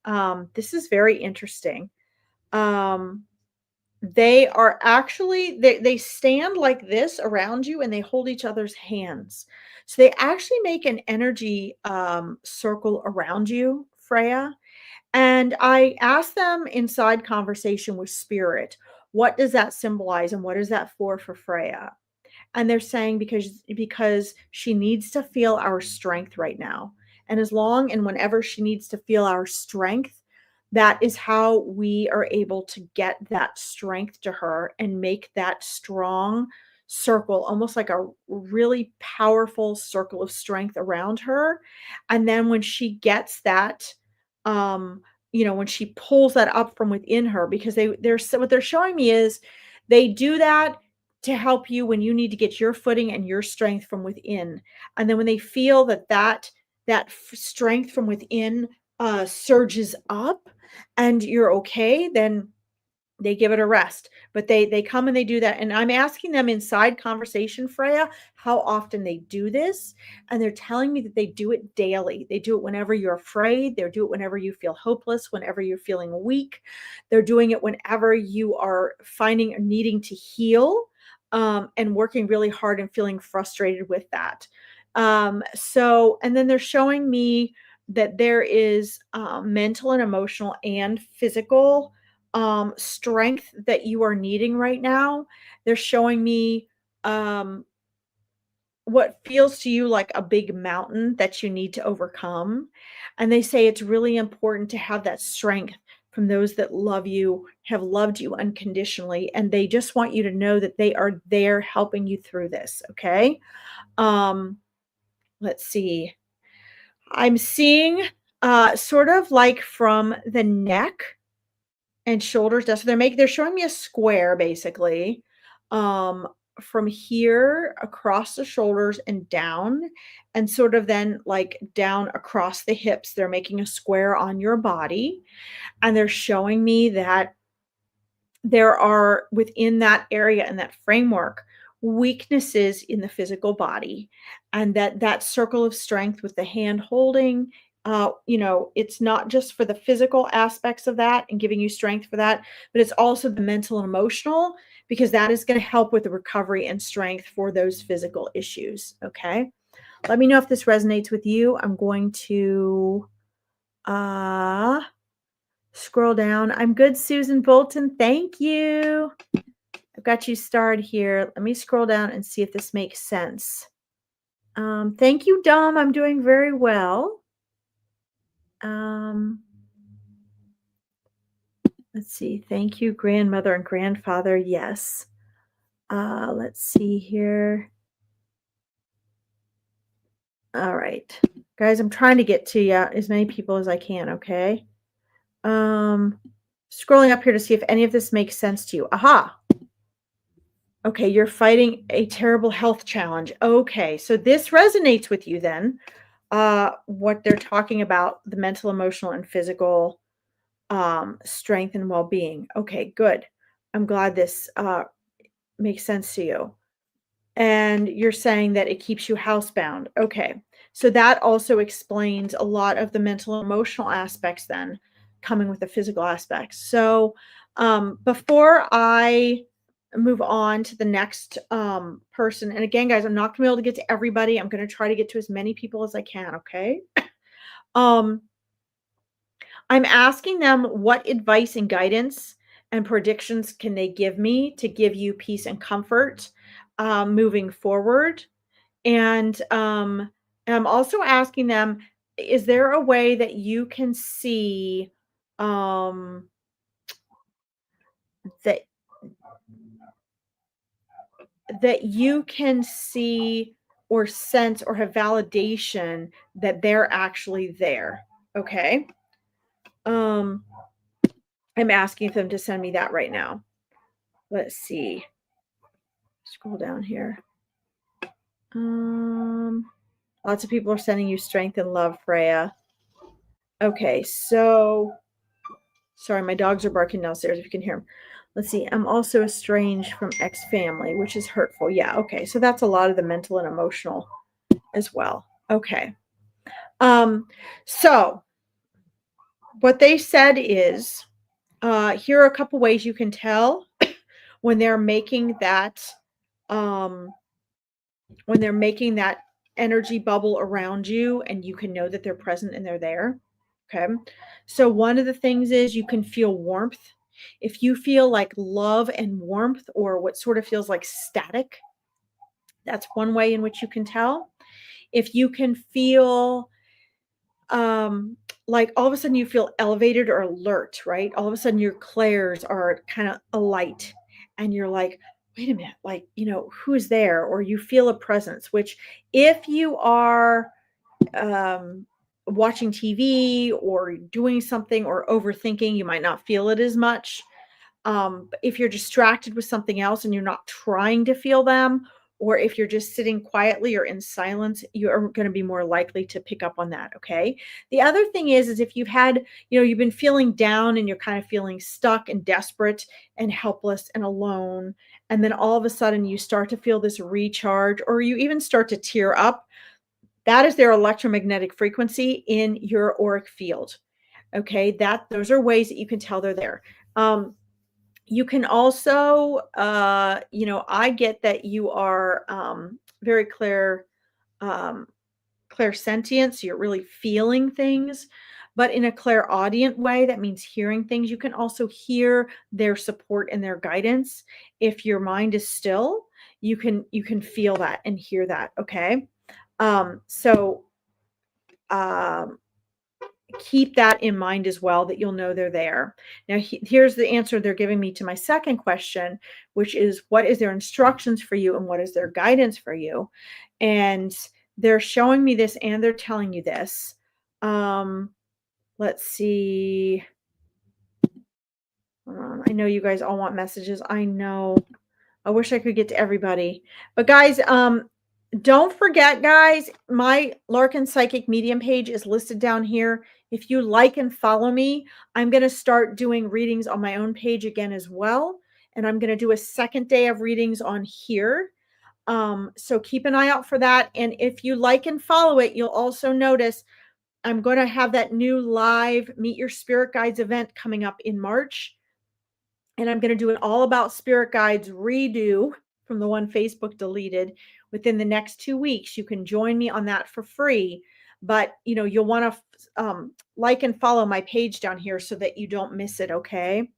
Speaker 1: This is very interesting. Um, they are actually they stand like this around you and they hold each other's hands. So they actually make an energy circle around you, Freya, and I asked them inside conversation with spirit, what does that symbolize and what is that for Freya? And they're saying because she needs to feel our strength right now. And as long and whenever she needs to feel our strength, that is how we are able to get that strength to her and make that strong circle, almost like a really powerful circle of strength around her. And then when she gets that, when she pulls that up from within her, because what they're showing me is they do that to help you when you need to get your footing and your strength from within. And then when they feel that strength from within surges up and you're okay, then they give it a rest. But they come and they do that. And I'm asking them inside conversation, Freya, how often they do this. And they're telling me that they do it daily. They do it whenever you're afraid. They do it whenever you feel hopeless, whenever you're feeling weak. They're doing it whenever you are finding or needing to heal, and working really hard and feeling frustrated with that. And then they're showing me that there is mental and emotional and physical strength that you are needing right now. They're showing me what feels to you like a big mountain that you need to overcome. And they say it's really important to have that strength from those that love you, have loved you unconditionally, and they just want you to know that they are there helping you through this. Okay. Um, let's see. I'm seeing sort of like from the neck and shoulders down. So they're showing me a square basically, um, from here across the shoulders and down, and sort of then like down across the hips. They're making a square on your body, and they're showing me that there are within that area and that framework weaknesses in the physical body, and that circle of strength with the hand holding, it's not just for the physical aspects of that and giving you strength for that, but it's also the mental and emotional, because that is going to help with the recovery and strength for those physical issues. Okay, let me know if this resonates with you. I'm going to uh scroll down. I'm good, Susan Bolton. Thank you. I've got you starred here. Let me scroll down and see if this makes sense. Thank you, Dom. I'm doing very well. Um, let's see. Thank you, grandmother and grandfather. Yes. Let's see here. All right. Guys, I'm trying to get to you as many people as I can, okay? Um, Scrolling up here to see if any of this makes sense to you. Aha. Okay, you're fighting a terrible health challenge. Okay, so this resonates with you then. What they're talking about, the mental, emotional, and physical strength and well-being. Okay, good. I'm glad this makes sense to you. And you're saying that it keeps you housebound. Okay. So that also explains a lot of the mental and emotional aspects then coming with the physical aspects. So before I move on to the next person, and again, guys, I'm not going to be able to get to everybody. I'm going to try to get to as many people as I can. Okay. Um, I'm asking them what advice and guidance and predictions can they give me to give you peace and comfort moving forward. And I'm also asking them, is there a way that you can see um, that that you can see or sense or have validation that they're actually there? Okay. Um, I'm asking them to send me that right now. Let's see. Scroll down here. Um, Lots of people are sending you strength and love, Freya. Okay, so sorry, my dogs are barking downstairs if you can hear them. Let's see. I'm also estranged from ex-family, which is hurtful. Yeah, okay. So that's a lot of the mental and emotional as well. Okay. Um, so what they said is here are a couple ways you can tell when they're making that um when they're making that energy bubble around you and you can know that they're present and they're there. Okay. So one of the things is you can feel warmth. If you feel like love and warmth or what sort of feels like static, that's one way in which you can tell. If you can feel um like all of a sudden you feel elevated or alert, right? All of a sudden your clairs are kind of alight and you're like, wait a minute, like, who is there? Or you feel a presence, which if you are um watching TV or doing something or overthinking, you might not feel it as much. But if you're distracted with something else and you're not trying to feel them, or if you're just sitting quietly or in silence, you are going to be more likely to pick up on that. Okay. The other thing is if you've had, you've been feeling down and you're kind of feeling stuck and desperate and helpless and alone. And then all of a sudden you start to feel this recharge, or you even start to tear up. That is their electromagnetic frequency in your auric field. Okay. Those are ways that you can tell they're there. You can also, I get that you are very um, clairsentient, so you're really feeling things, but in a clairaudient way, that means hearing things. You can also hear their support and their guidance. If your mind is still, you can feel that and hear that. Okay, so um, keep that in mind as well, that you'll know they're there. Now, here's the answer they're giving me to my second question, which is what is their instructions for you and what is their guidance for you? And they're showing me this and they're telling you this. Let's see. I know you guys all want messages. I know. I wish I could get to everybody. But guys, don't forget, guys, my Larkin Psychic Medium page is listed down here. If you like and follow me, I'm going to start doing readings on my own page again as well. And I'm going to do a second day of readings on here. So keep an eye out for that. And if you like and follow it, you'll also notice I'm going to have that new live Meet Your Spirit Guides event coming up in March. And I'm going to do an all about spirit guides redo from the one Facebook deleted within the next 2 weeks. You can join me on that for free, but you'll want to like and follow my page down here so that you don't miss it. Okay.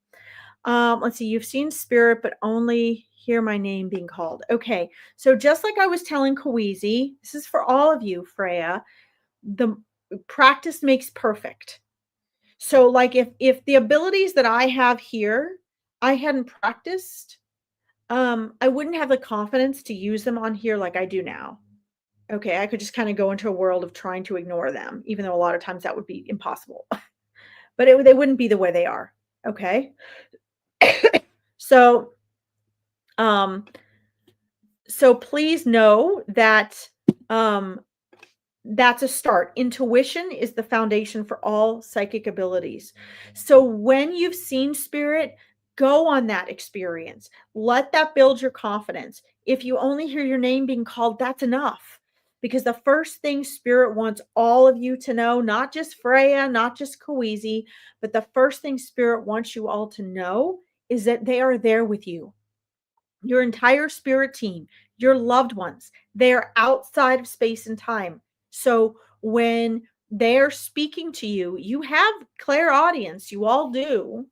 Speaker 1: Let's see. You've seen spirit, but only hear my name being called. Okay, so just like I was telling Kawizi, this is for all of you, Freya, the practice makes perfect. So like if the abilities that I have here, I hadn't practiced, I wouldn't have the confidence to use them on here like I do now. Okay, I could just kind of go into a world of trying to ignore them, even though a lot of times that would be impossible. But they wouldn't be the way they are. Okay. So um so please know that um that's a start. Intuition is the foundation for all psychic abilities. So when you've seen spirit, go on that experience. Let that build your confidence. If you only hear your name being called, that's enough. Because the first thing spirit wants all of you to know, not just Freya, not just Kawizi, but the first thing spirit wants you all to know is that they are there with you. Your entire spirit team, your loved ones, they're outside of space and time. So when they're speaking to you, you have clairaudience, you all do.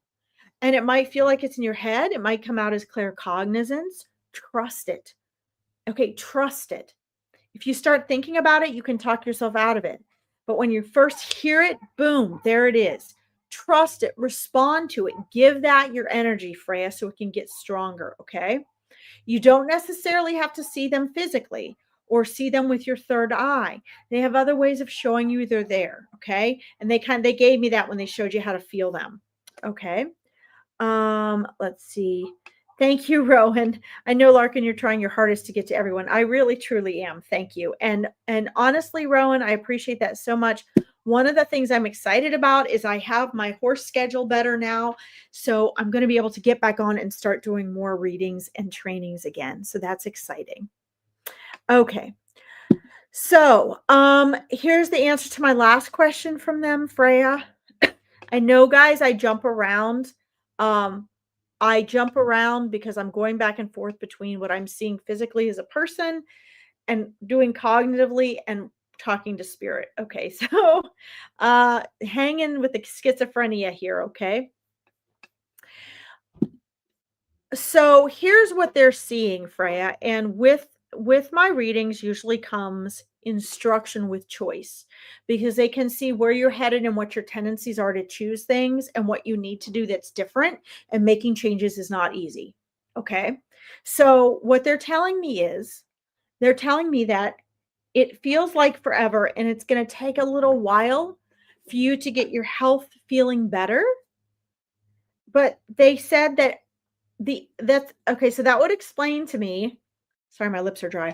Speaker 1: And it might feel like it's in your head, it might come out as claircognizance. Trust it. Okay, trust it. If you start thinking about it, you can talk yourself out of it. But when you first hear it, boom, there it is. Trust it, respond to it, give that your energy, Freya, so it can get stronger. Okay. You don't necessarily have to see them physically or see them with your third eye. They have other ways of showing you they're there, okay? And they gave me that when they showed you how to feel them. Okay. Let's see. Thank you, Rowan. I know, Larkin, you're trying your hardest to get to everyone. I really truly am. Thank you. And honestly, Rowan, I appreciate that so much. One of the things I'm excited about is I have my horse schedule better now. So I'm going to be able to get back on and start doing more readings and trainings again. So that's exciting. Okay. So here's the answer to my last question from them, Freya. I know, guys, I jump around. I jump around because I'm going back and forth between what I'm seeing physically as a person and doing cognitively and talking to spirit. Okay, so hang in with the schizophrenia here, okay? So here's what they're seeing, Freya, and with my readings usually comes instruction with choice because they can see where you're headed and what your tendencies are to choose things and what you need to do that's different, and making changes is not easy. Okay? So what they're telling me is they're telling me that it feels like forever and it's going to take a little while for you to get your health feeling better. But they said that that's okay, so that would explain to me, sorry, my lips are dry.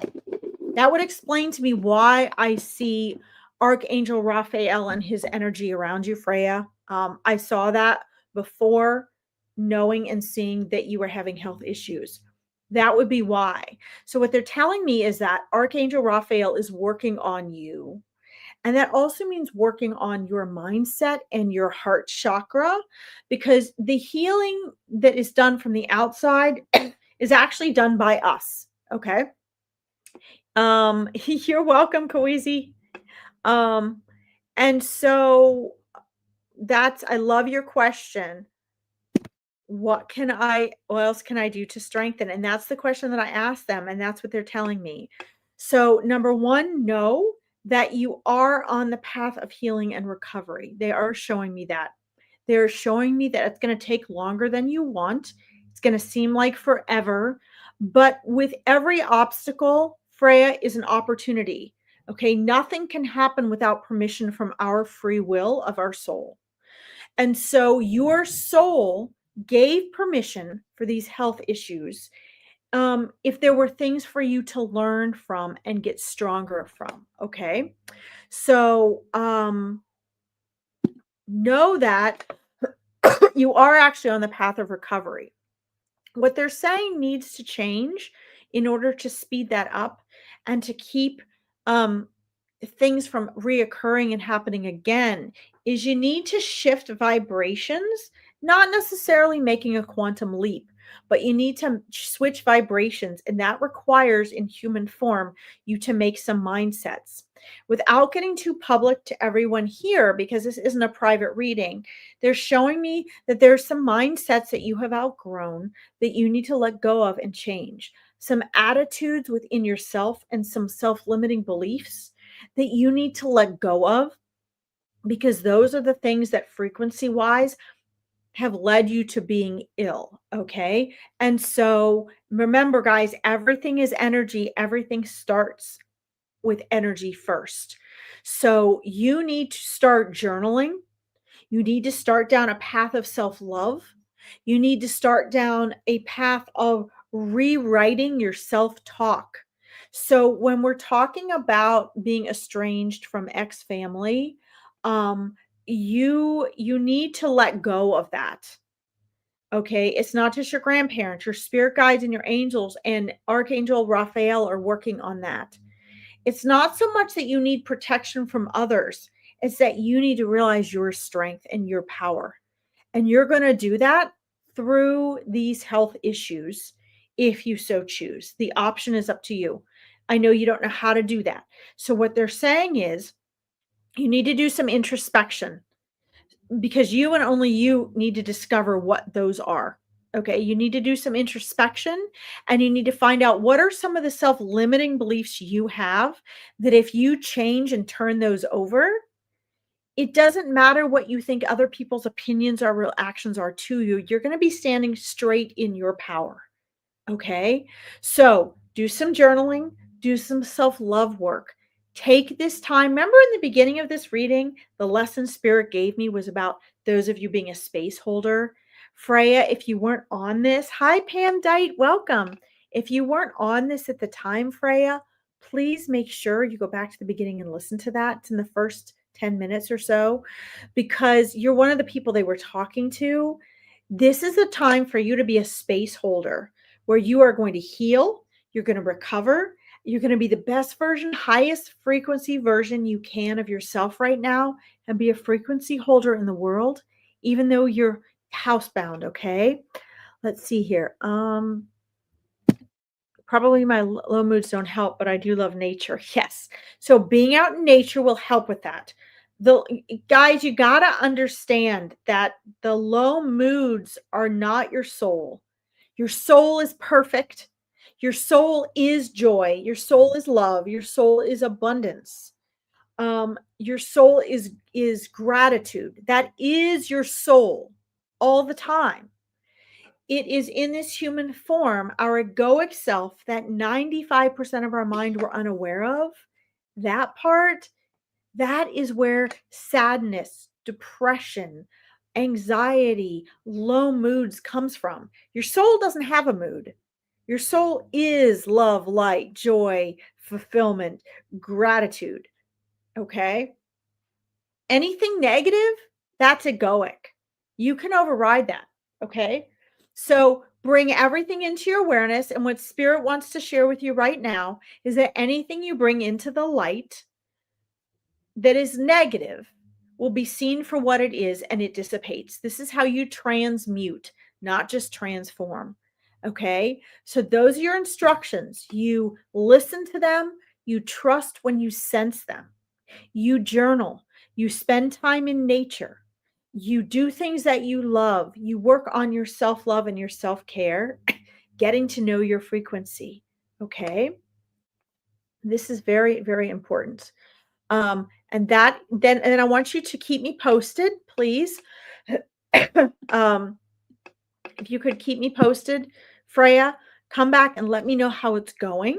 Speaker 1: That would explain to me why I see Archangel Raphael and his energy around you, Freya. I saw that before knowing and seeing that you were having health issues. That would be why. So what they're telling me is that Archangel Raphael is working on you. And that also means working on your mindset and your heart chakra, because the healing that is done from the outside is actually done by us. Okay. You're welcome, Kawizi. Um, and so I love your question. What else can I do to strengthen? And that's the question that I asked them. And that's what they're telling me. So, number one, know that you are on the path of healing and recovery. They are showing me that. They're showing me that it's going to take longer than you want. It's going to seem like forever. But with every obstacle, Freya, is an opportunity. Okay. Nothing can happen without permission from our free will of our soul. And so your soul gave permission for these health issues, if there were things for you to learn from and get stronger from. Okay. So know that you are actually on the path of recovery. What they're saying needs to change in order to speed that up and to keep um, things from reoccurring and happening again is you need to shift vibrations Not necessarily making a quantum leap, but you need to switch vibrations, and that requires in human form you to make some mindsets. Without getting too public to everyone here, because this isn't a private reading, they're showing me that there's some mindsets that you have outgrown that you need to let go of and change. Some attitudes within yourself and some self limiting beliefs that you need to let go of, because those are the things that frequency wise have led you to being ill, okay? And so remember, guys, everything is energy. Everything starts with energy first. So you need to start journaling. You need to start down a path of self love. You need to start down a path of rewriting your self talk. So when we're talking about being estranged from ex family, um, you need to let go of that. Okay, it's not just your grandparents, your spirit guides and your angels and Archangel Raphael are working on that. It's not so much that you need protection from others, it's that you need to realize your strength and your power. And you're going to do that through these health issues if you so choose. The option is up to you. I know you don't know how to do that. So, what they're saying is you need to do some introspection because you and only you need to discover what those are. Okay, you need to do some introspection and you need to find out what are some of the self limiting beliefs you have that if you change and turn those over, it doesn't matter what you think other people's opinions or real actions are to you. You're going to be standing straight in your power. Okay. So do some journaling, do some self love work. Take this time. Remember in the beginning of this reading, the lesson Spirit gave me was about those of you being a space holder. Freya, if you weren't on this, hi, Pam Dite, welcome. If you weren't on this at the time, Freya, please make sure you go back to the beginning and listen to that. It's in the first 10 minutes or so, because you're one of the people they were talking to. This is a time for you to be a space holder where you are going to heal, you're going to recover, you're going to be the best version, highest frequency version you can of yourself right now and be a frequency holder in the world, even though you're housebound, okay? Let's see here. Probably my low moods don't help, but I do love nature. Yes. So being out in nature will help with that. The guys, you got to understand that the low moods are not your soul. Your soul is perfect. Your soul is joy. Your soul is love. Your soul is abundance. Your soul is gratitude. That is your soul all the time. It is in this human form, our egoic self, that 95% of our mind we're unaware of. That part, that is where sadness, depression, anxiety, low moods comes from. Your soul doesn't have a mood. Your soul is love, light, joy, fulfillment, gratitude. Okay? Anything negative, that's egoic. You can override that. Okay? So bring everything into your awareness. And what Spirit wants to share with you right now is that anything you bring into the light that is negative will be seen for what it is and it dissipates. This is how you transmute, not just transform. Okay. So those are your instructions. You listen to them, you trust when you sense them, you journal, you spend time in nature, you do things that you love, you work on your self love and your self care, getting to know your frequency. Okay. This is very, very important. And that then I want you to keep me posted, please. um, if you could keep me posted, Freya, come back and let me know how it's going.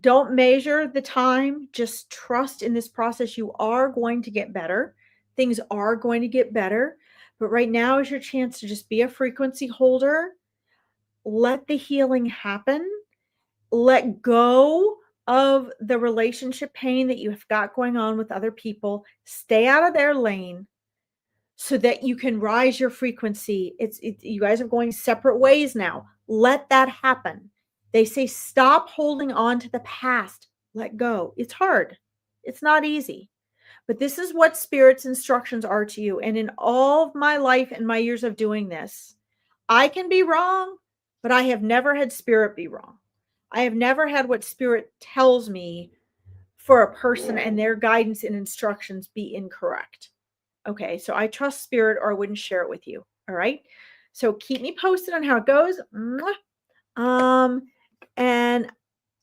Speaker 1: Don't measure the time, just trust in this process. You are going to get better. Things are going to get better. But right now is your chance to just be a frequency holder. Let the healing happen. Let go of the relationship pain that you have got going on with other people. Stay out of their lane so that you can rise your frequency. You guys are going separate ways now. Let that happen. They say stop holding on to the past. Let go. It's hard. It's not easy. but this is what Spirit's instructions are to you. And in all of my life and my years of doing this, I can be wrong, but I have never had Spirit be wrong. I have never had what Spirit tells me for a person and their guidance and instructions be incorrect. Okay, so I trust Spirit or I wouldn't share it with you. All right. So keep me posted on how it goes. And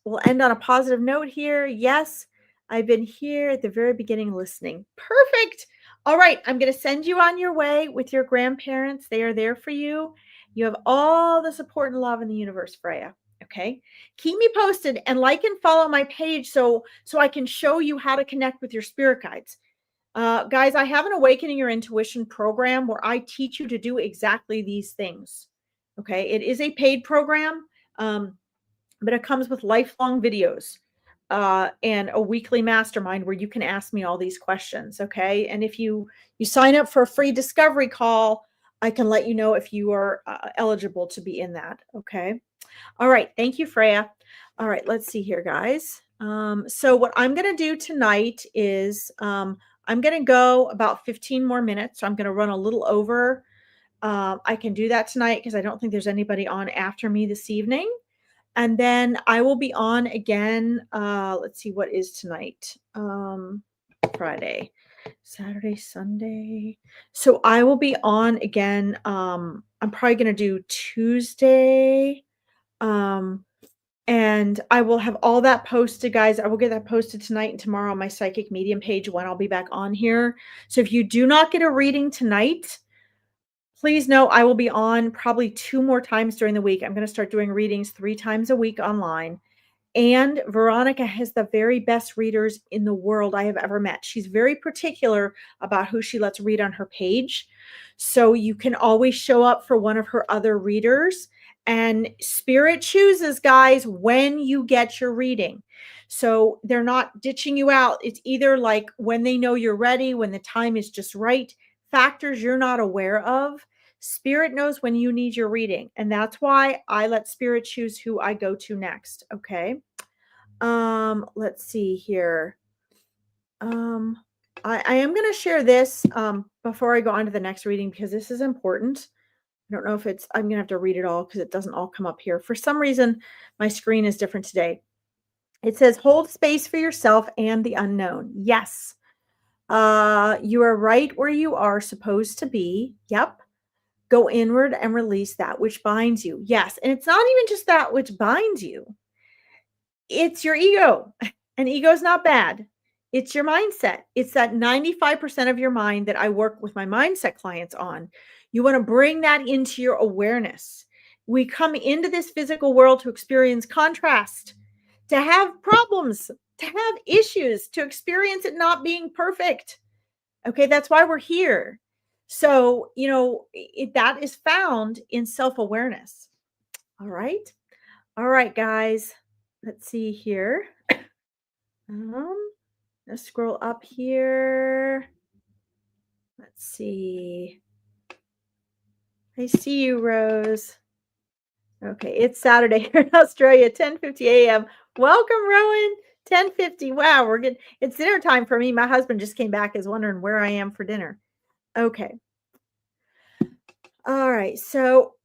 Speaker 1: we'll end on a positive note here. Yes, I've been here at the very beginning listening. Perfect. All right, I'm going to send you on your way with your grandparents. They are there for you. You have all the support and love in the universe, Freya. Okay. Keep me posted and like and follow my page so I can show you how to connect with your spirit guides. Guys, I have an Awakening Your Intuition program where I teach you to do exactly these things. Okay. It is a paid program. But it comes with lifelong videos and a weekly mastermind where you can ask me all these questions. Okay. And if you sign up for a free discovery call, I can let you know if you are eligible to be in that. Okay. All right. Thank you, Freya. All right. Let's see here, guys. So what I'm going to do tonight is I'm going to go about 15 more minutes. So I'm going to run a little over. I can do that tonight because I don't think there's anybody on after me this evening. And then I will be on again. Let's see, what is tonight? Friday, Saturday, Sunday. So I will be on again. I'm probably going to do Tuesday. And I will have all that posted, guys. I will get that posted tonight and tomorrow on my Psychic Medium page when I'll be back on here. So if you do not get a reading tonight, please know I will be on probably 2 more times during the week. I'm going to start doing readings 3 times a week online. And Veronica has the very best readers in the world I have ever met. She's very particular about who she lets read on her page. So you can always show up for one of her other readers. And Spirit chooses, guys, when you get your reading. So they're not ditching you out. It's either like when they know you're ready, when the time is just right, factors you're not aware of. Spirit knows when you need your reading. And that's why I let Spirit choose who I go to next. Okay. Let's see here. I am going to share this before I go on to the next reading because this is important. I don't know if I'm going to have to read it all because it doesn't all come up here. For some reason, my screen is different today. It says, hold space for yourself and the unknown. Yes. You are right where you are supposed to be. Yep. Go inward and release that which binds you. Yes. And it's not even just that which binds you. It's your ego. And ego is not bad. It's your mindset. It's that 95% of your mind that I work with my mindset clients on. You want to bring that into your awareness. We come into this physical world to experience contrast, to have problems, to have issues, to experience it not being perfect. Okay, that's why we're here. So, that is found in self-awareness. All right. All right, guys. Let's see here. Let's scroll up here. Let's see. I see you, Rose. Okay, it's Saturday here in Australia, 10:50 a.m. Welcome, Rowan. 10:50. Wow, we're good. It's dinner time for me. My husband just came back, is wondering where I am for dinner. Okay. All right, so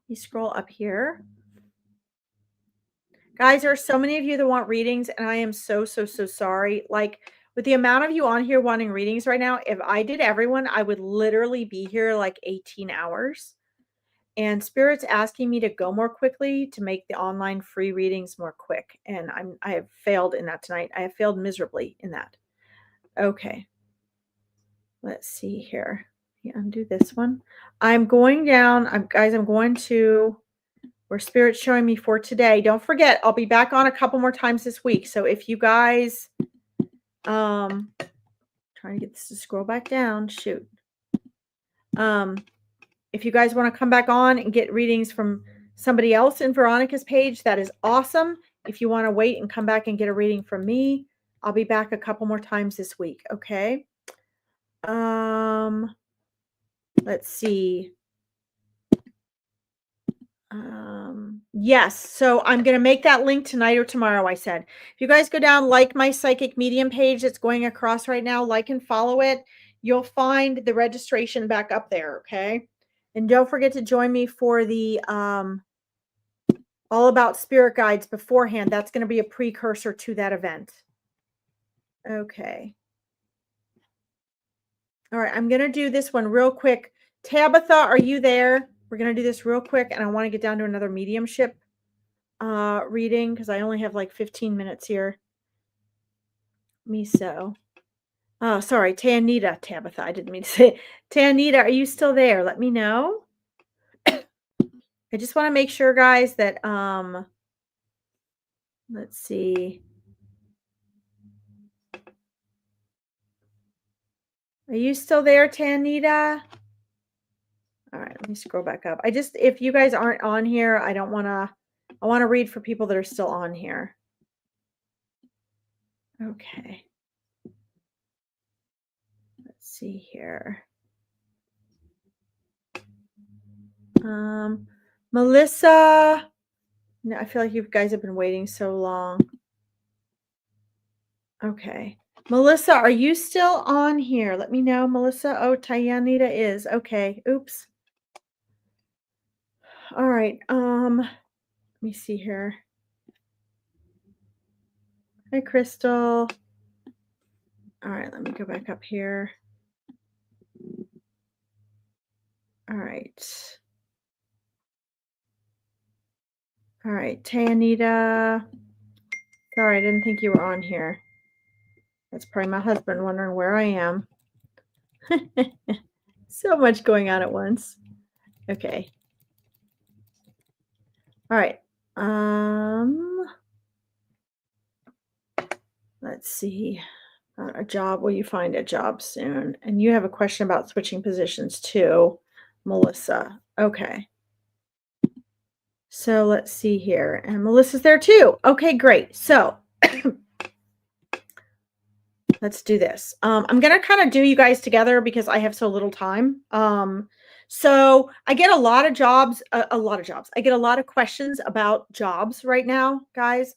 Speaker 1: you scroll up here. Guys, there are so many of you that want readings, and I am so sorry. Like, with the amount of you on here wanting readings right now, if I did everyone, I would literally be here like 18 hours. And Spirit's asking me to go more quickly to make the online free readings more quick. And I have failed in that tonight. I have failed miserably in that. Okay. Let's see here. Undo this one. I'm going down. Guys, I'm going to where Spirit's showing me for today. Don't forget, I'll be back on a couple more times this week. So if you guys, trying to get this to scroll back down, shoot. If you guys want to come back on and get readings from somebody else in Veronica's page, that is awesome. If you want to wait and come back and get a reading from me, I'll be back a couple more times this week. Okay. Let's see. Yes. So I'm going to make that link tonight or tomorrow, I said. If you guys go down, like my psychic medium page that's going across right now, like and follow it, you'll find the registration back up there. Okay. And don't forget to join me for the all about spirit guides beforehand. That's going to be a precursor to that event. Okay. All right. I'm going to do this one real quick. Tabitha, are you there? We're going to do this real quick. And I want to get down to another mediumship reading because I only have like 15 minutes here. Miso. Oh, sorry, Tanita, Tabitha. I didn't mean to say Tanita. Are you still there? Let me know. I just want to make sure, guys, that let's see. Are you still there, Tanita? All right, let me scroll back up. If you guys aren't on here, I want to read for people that are still on here. Okay. Let's see here. Melissa. No, I feel like you guys have been waiting so long. Okay. Melissa, are you still on here? Let me know, Melissa. Oh, Tayanita is. Okay. Oops. All right. Let me see here. Hi, Crystal. All right, let me go back up here. All right. All right, Tayanita. Sorry, I didn't think you were on here. That's probably my husband wondering where I am. So much going on at once. Okay. All right. Let's see. A job. Will you find a job soon? And you have a question about switching positions too, Melissa. Okay. So let's see here. And Melissa's there too. Okay, great. So let's do this. I'm going to kind of do you guys together because I have so little time. So I get a lot of jobs, a lot of jobs. I get a lot of questions about jobs right now, guys.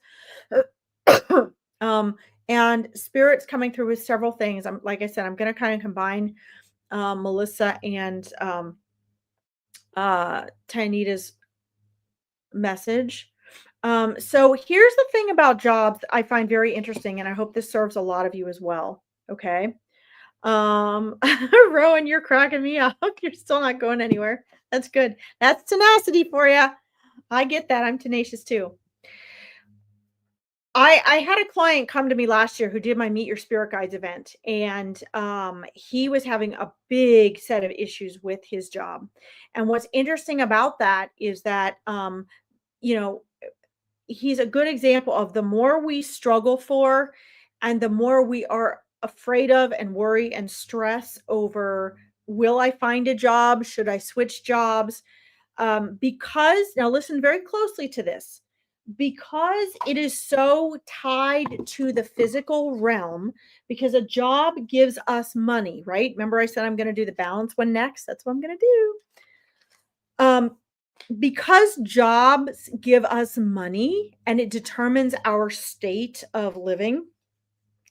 Speaker 1: And Spirit's coming through with several things. Like I said, I'm going to kind of combine Melissa and Tanita's message. So here's the thing about jobs that I find very interesting, and I hope this serves a lot of you as well. Okay. Rowan, you're cracking me up. You're still not going anywhere. That's good. That's tenacity for you. I get that. I'm tenacious too. I had a client come to me last year who did my Meet Your Spirit Guides event, and he was having a big set of issues with his job. And what's interesting about that is that you know, he's a good example of the more we struggle for and the more we are afraid of and worry and stress over, will I find a job? Should I switch jobs? Because now listen very closely to this, because it is so tied to the physical realm, because a job gives us money, right? Remember I said I'm going to do the balance one next. That's what I'm going to do. Because jobs give us money and it determines our state of living.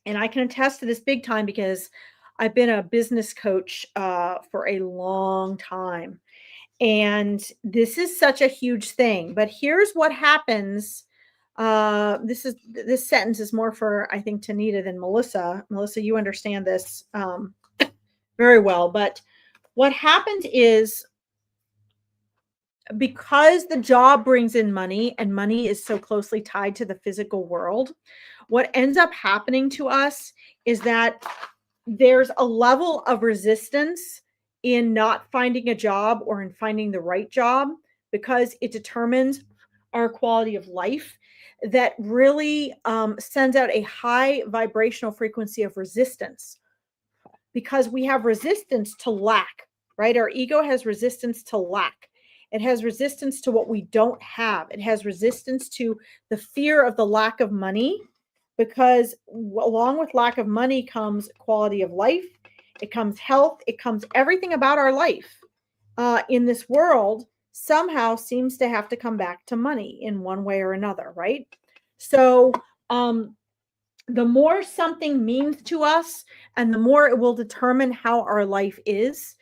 Speaker 1: And I can attest to this big time because I've been a business coach for a long time. And this is such a huge thing. But here's what happens. This sentence is more for, I think, Tanita than Melissa. Melissa, you understand this very well. But what happens is, because the job brings in money and money is so closely tied to the physical world, what ends up happening to us is that there's a level of resistance in not finding a job or in finding the right job, because it determines our quality of life, that really sends out a high vibrational frequency of resistance, because we have resistance to lack, right? Our ego has resistance to lack. It has resistance to what we don't have. It has resistance to the fear of the lack of money, because along with lack of money comes quality of life. It comes health. It comes everything about our life in this world somehow seems to have to come back to money in one way or another, right? So, um, the more something means to us and the more it will determine how our life is,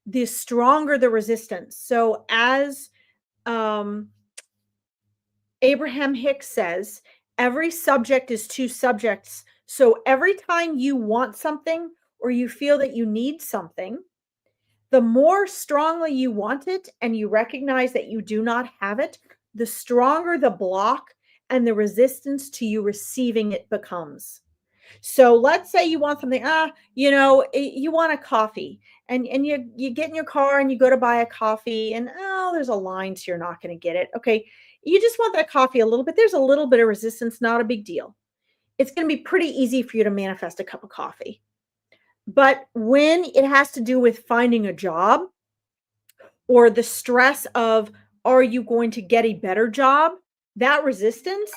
Speaker 1: the stronger the resistance. So, as um, Abraham Hicks says, every subject is two subjects. So, every time you want something or you feel that you need something, the more strongly you want it and you recognize that you do not have it, the stronger the block and the resistance to you receiving it becomes. So let's say you want something, you want a coffee and you get in your car and you go to buy a coffee and there's a line, so you're not going to get it. Okay. You just want that coffee a little bit. There's a little bit of resistance, not a big deal. It's going to be pretty easy for you to manifest a cup of coffee. But when it has to do with finding a job or the stress of, are you going to get a better job? That resistance,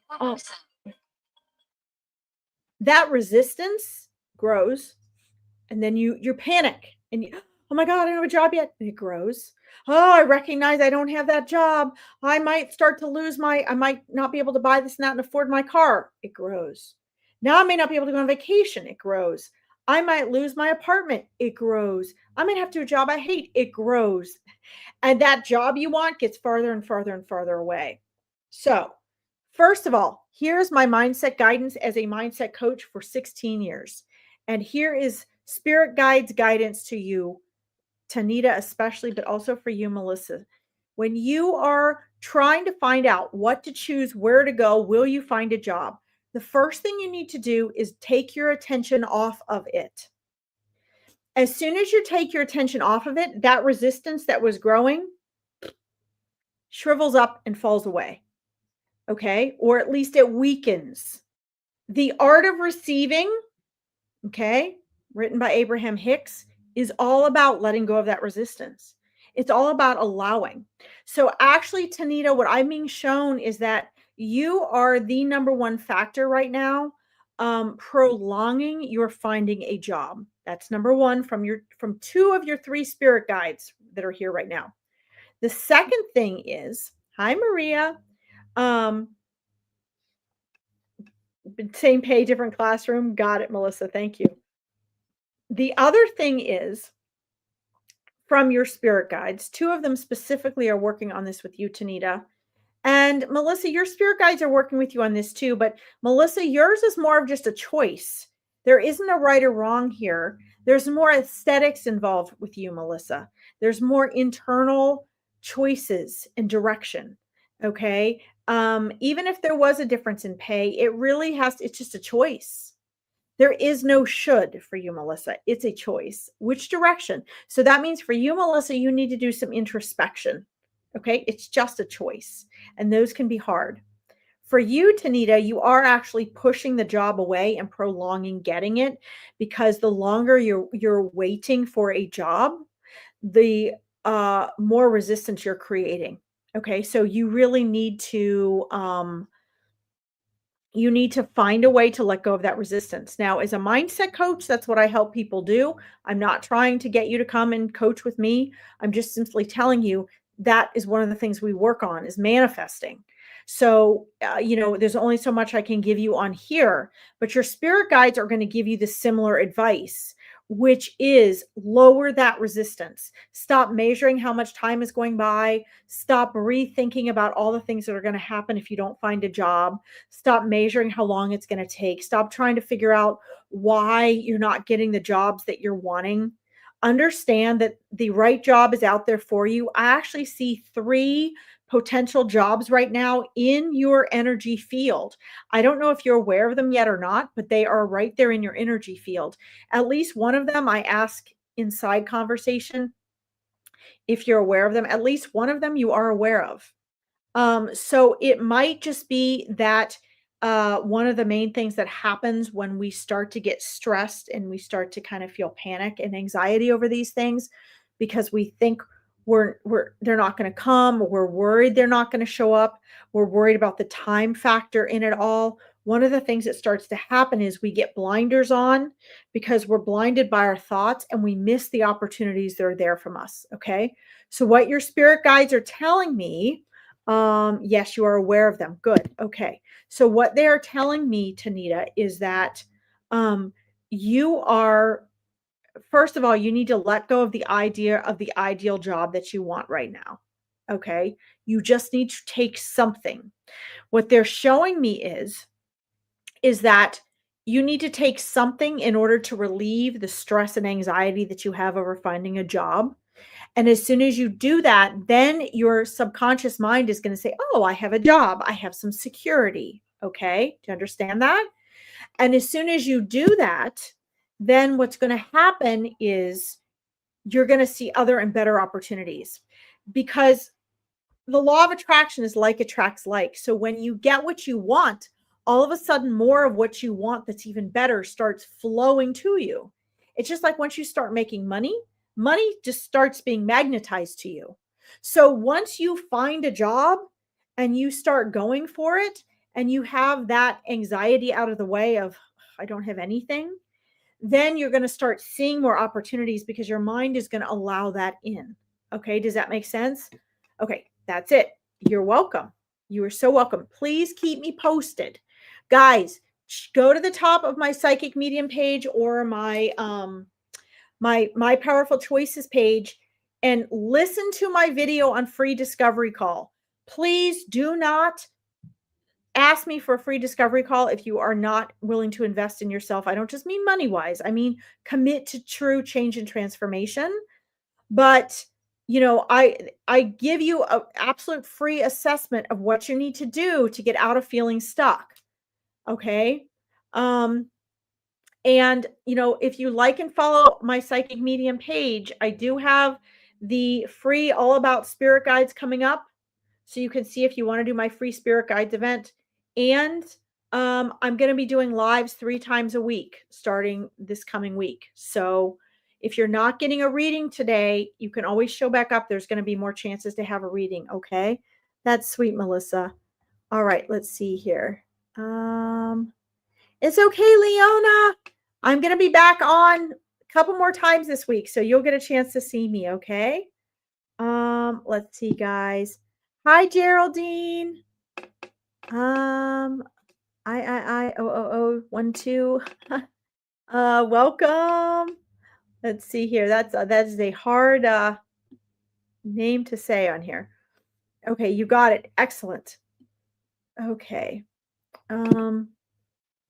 Speaker 1: uh, that resistance grows. And then you panic and oh my God, I don't have a job yet. And it grows. Oh, I recognize I don't have that job. I might start to lose I might not be able to buy this and that and afford my car. It grows. Now I may not be able to go on vacation. It grows. I might lose my apartment. It grows. I might have to do a job I hate. It grows. And that job you want gets farther and farther and farther away. So, first of all, here's my mindset guidance as a mindset coach for 16 years. And here is Spirit Guide's guidance to you, Tanita, especially, but also for you, Melissa. When you are trying to find out what to choose, where to go, will you find a job? The first thing you need to do is take your attention off of it. As soon as you take your attention off of it, that resistance that was growing shrivels up and falls away. Okay. Or at least it weakens. The Art of Receiving, okay, written by Abraham Hicks, is all about letting go of that resistance. It's all about allowing. So, actually, Tanita, what I'm being shown is that you are the number one factor right now, prolonging your finding a job. That's number one from two of your three spirit guides that are here right now. The second thing is, hi Maria. Um, Same pay, different classroom. Got it, Melissa. Thank you. The other thing is from your spirit guides, two of them specifically are working on this with you, Tanita. And Melissa, your spirit guides are working with you on this too. But Melissa, yours is more of just a choice. There isn't a right or wrong here. There's more aesthetics involved with you, Melissa. There's more internal choices and direction. Okay. Even if there was a difference in pay, it's just a choice. There is no should for you, Melissa. It's a choice. Which direction? So that means for you, Melissa, you need to do some introspection. Okay. It's just a choice. And those can be hard. For you, Tanita, you are actually pushing the job away and prolonging getting it because the longer you're waiting for a job, the more resistance you're creating. Okay. So you need to find a way to let go of that resistance. Now, as a mindset coach, that's what I help people do. I'm not trying to get you to come and coach with me. I'm just simply telling you that is one of the things we work on is manifesting. So, there's only so much I can give you on here, but your spirit guides are going to give you the similar advice, which is lower that resistance. Stop measuring how much time is going by. Stop rethinking about all the things that are going to happen if you don't find a job. Stop measuring how long it's going to take. Stop trying to figure out why you're not getting the jobs that you're wanting. Understand that the right job is out there for you. I actually see 3 potential jobs right now in your energy field. I don't know if you're aware of them yet or not, but they are right there in your energy field. At least one of them I ask inside conversation if you're aware of them. At least one of them you are aware of. So it might just be that one of the main things that happens when we start to get stressed and we start to kind of feel panic and anxiety over these things because we think they're not going to come, we're worried they're not going to show up, we're worried about the time factor in it all, one of the things that starts to happen is we get blinders on because we're blinded by our thoughts and we miss the opportunities that are there from us. Okay. So, what your spirit guides are telling me, yes, you are aware of them. Good. Okay. So, what they are telling me, Tanita, is that you are, first of all, you need to let go of the idea of the ideal job that you want right now. Okay. You just need to take something. What they're showing me is that you need to take something in order to relieve the stress and anxiety that you have over finding a job. And as soon as you do that, then your subconscious mind is going to say, oh, I have a job. I have some security. Okay. Do you understand that? And as soon as you do that, then what's going to happen is you're going to see other and better opportunities, because the law of attraction is like attracts like. So when you get what you want, all of a sudden more of what you want that's even better starts flowing to you. It's just like once you start making money, money just starts being magnetized to you. So once you find a job and you start going for it and you have that anxiety out of the way of, I don't have anything, then you're going to start seeing more opportunities because your mind is going to allow that in. Okay. Does that make sense? Okay. That's it. You're welcome. You are so welcome. Please keep me posted. Guys, go to the top of my psychic medium page or my powerful choices page and listen to my video on free discovery call. Please do not ask me for a free discovery call if you are not willing to invest in yourself. I don't just mean money wise, I mean commit to true change and transformation. But I give you an absolute free assessment of what you need to do to get out of feeling stuck. Okay. um and if you like and follow my psychic medium page, I do have the free all about spirit guides coming up, so you can see if you want to do my free spirit guides event. And I'm going to be doing lives 3 times a week starting this coming week. So if you're not getting a reading today, you can always show back up. There's going to be more chances to have a reading. Okay. That's sweet, Melissa. All right. Let's see here. It's okay, Leona. I'm going to be back on a couple more times this week, so you'll get a chance to see me. Okay. Let's see, guys. Hi, Geraldine. One, two. Welcome. Let's see here. That is a hard name to say on here. Okay, you got it. Excellent. Okay.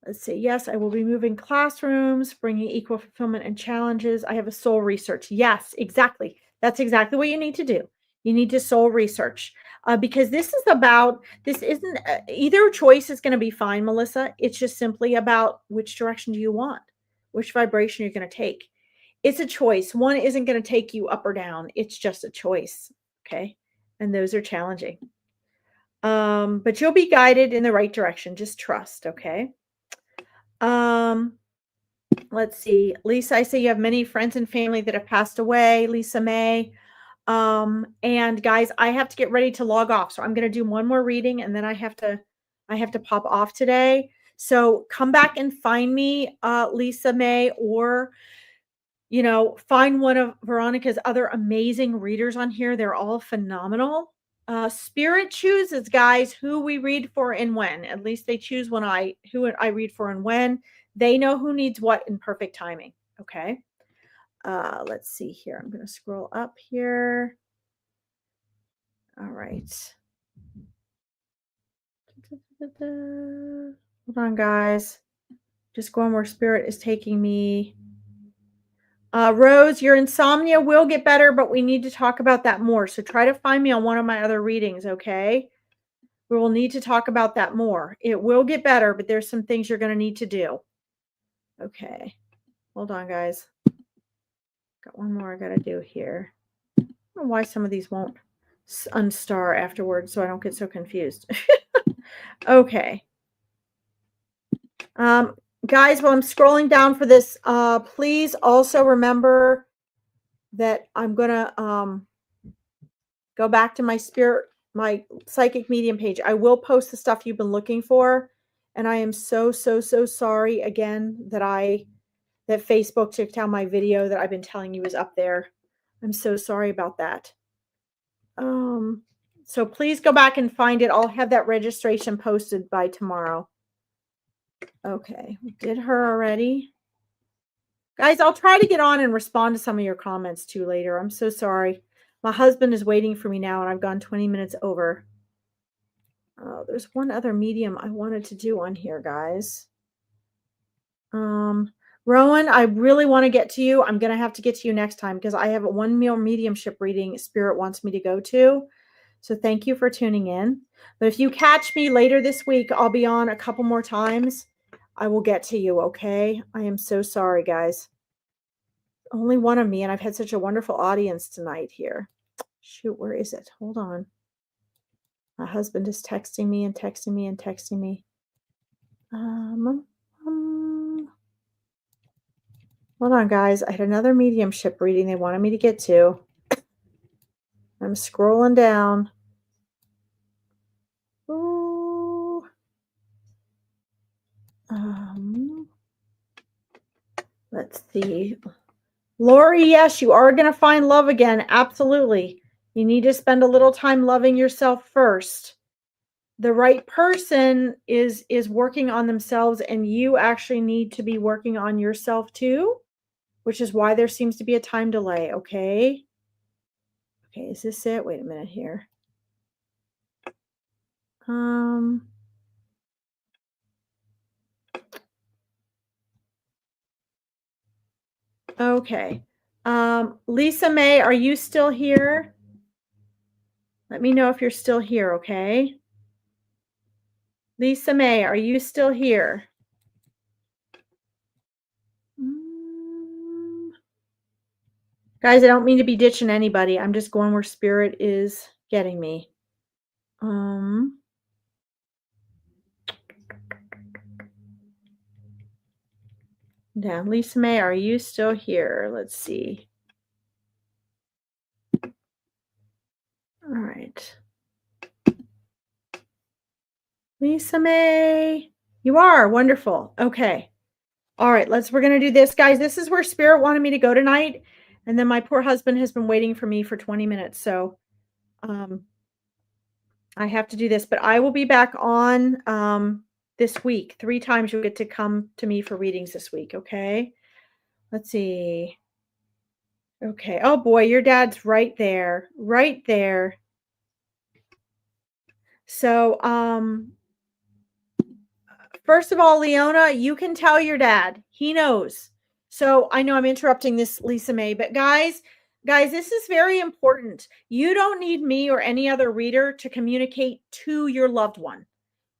Speaker 1: Let's see. Yes, I will be moving classrooms, bringing equal fulfillment and challenges. I have a soul research. Yes, exactly. That's exactly what you need to do. You need to soul research, because this isn't either choice is going to be fine, Melissa. It's just simply about which direction do you want, which vibration you're going to take. It's a choice. One isn't going to take you up or down. It's just a choice. Okay. And those are challenging. But you'll be guided in the right direction. Just trust. Okay. Um, let's see. Lisa, I say you have many friends and family that have passed away. Lisa May. And guys, I have to get ready to log off. So I'm going to do one more reading and then I have to pop off today. So come back and find me, Lisa May, or find one of Veronica's other amazing readers on here. They're all phenomenal. Spirit chooses, guys, who we read for and when. At least they choose who I read for and when. They know who needs what in perfect timing. Okay. Let's see here. I'm going to scroll up here. All right. Hold on, guys. Just going where spirit is taking me. Rose, your insomnia will get better, but we need to talk about that more. So try to find me on one of my other readings, okay? We will need to talk about that more. It will get better, but there's some things you're going to need to do. Okay. Hold on, guys. Got one more I got to do here. I don't know why some of these won't unstar afterwards, so I don't get so confused. Okay. Guys, while I'm scrolling down for this, please also remember that I'm going to go back to my psychic medium page. I will post the stuff you've been looking for, And I am so, so, so sorry again that Facebook took down my video that I've been telling you is up there. I'm so sorry about that. Um, so please go back and find it. I'll have that registration posted by tomorrow. Okay, we did her already. Guys, I'll try to get on and respond to some of your comments too later. I'm so sorry. My husband is waiting for me now, and I've gone 20 minutes over. Oh, there's one other medium I wanted to do on here, guys. Rowan, I really want to get to you. I'm going to have to get to you next time because I have a one meal mediumship reading Spirit wants me to go to. So thank you for tuning in. But if you catch me later this week, I'll be on a couple more times. I will get to you, okay? I am so sorry, guys. Only one of me, and I've had such a wonderful audience tonight here. Shoot, where is it? Hold on. My husband is texting me and texting me and texting me. Hold on, guys. I had another mediumship reading they wanted me to get to. I'm scrolling down. Ooh. Let's see. Lori, yes, you are going to find love again. Absolutely. You need to spend a little time loving yourself first. The right person is working on themselves, and you actually need to be working on yourself too, which is why there seems to be a time delay, okay? Okay, is this it? Wait a minute here. Okay. Lisa May, are you still here? Let me know if you're still here, okay? Lisa May, are you still here? Guys, I don't mean to be ditching anybody. I'm just going where Spirit is getting me. Yeah, Lisa May, are you still here? Let's see. All right. Lisa May, you are wonderful. Okay. All right, we're going to do this. Guys, this is where Spirit wanted me to go tonight. And then my poor husband has been waiting for me for 20 minutes. So I have to do this, but I will be back on this week. 3 times you'll get to come to me for readings this week. Okay. Let's see. Okay. Oh boy, your dad's right there. Right there. So, first of all, Leona, you can tell your dad. He knows. So I know I'm interrupting this, Lisa May, but guys, this is very important. You don't need me or any other reader to communicate to your loved one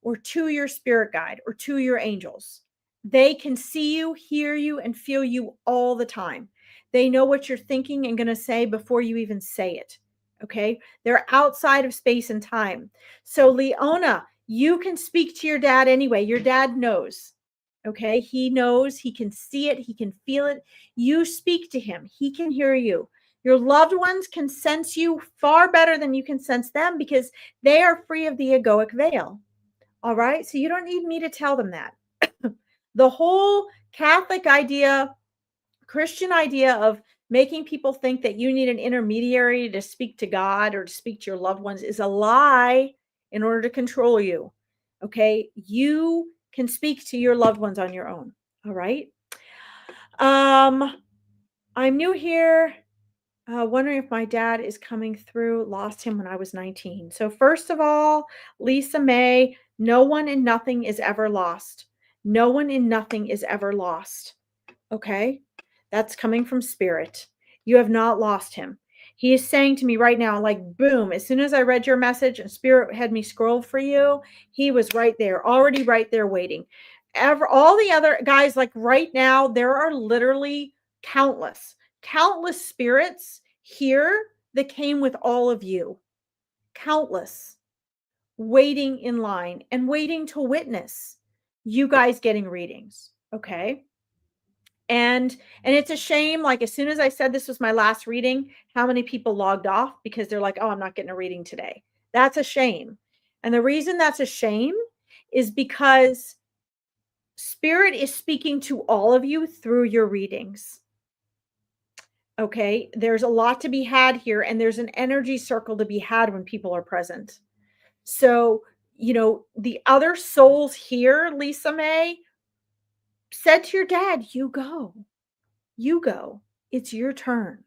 Speaker 1: or to your spirit guide or to your angels. They can see you, hear you, and feel you all the time. They know what you're thinking and going to say before you even say it. Okay. They're outside of space and time. So, Leona, you can speak to your dad anyway. Your dad knows. Okay. He knows, he can see it, he can feel it. You speak to him, he can hear you. Your loved ones can sense you far better than you can sense them because they are free of the egoic veil. All right. So you don't need me to tell them that. The whole Catholic idea, Christian idea of making people think that you need an intermediary to speak to God or to speak to your loved ones is a lie in order to control you. Okay. You can speak to your loved ones on your own. All right. I'm new here. Wondering if my dad is coming through. Lost him when I was 19. So first of all, Lisa May, no one and nothing is ever lost. No one and nothing is ever lost. Okay? That's coming from Spirit. You have not lost him. He is saying to me right now, like, boom, as soon as I read your message and Spirit had me scroll for you, he was right there, already right there waiting. All the other guys, like right now, there are literally countless spirits here that came with all of you. Countless. Waiting in line and waiting to witness you guys getting readings. Okay. And it's a shame, like as soon as I said this was my last reading, how many people logged off because they're like, oh, I'm not getting a reading today. That's a shame. And the reason that's a shame is because Spirit is speaking to all of you through your readings. Okay, there's a lot to be had here, and there's an energy circle to be had when people are present. So, the other souls here, Lisa May, said to your dad, you go, it's your turn.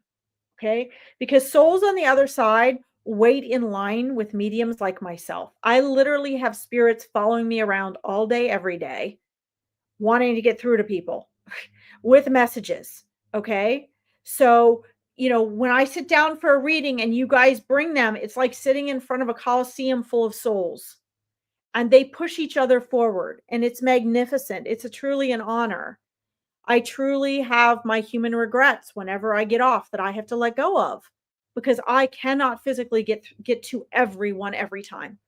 Speaker 1: Okay, because souls on the other side wait in line with mediums like myself. I literally have spirits following me around all day, every day, wanting to get through to people with messages. Okay. So, when I sit down for a reading and you guys bring them, it's like sitting in front of a coliseum full of souls, and they push each other forward, and it's magnificent. It's a truly an honor. I truly have my human regrets whenever I get off that I have to let go of, because I cannot physically get to everyone every time.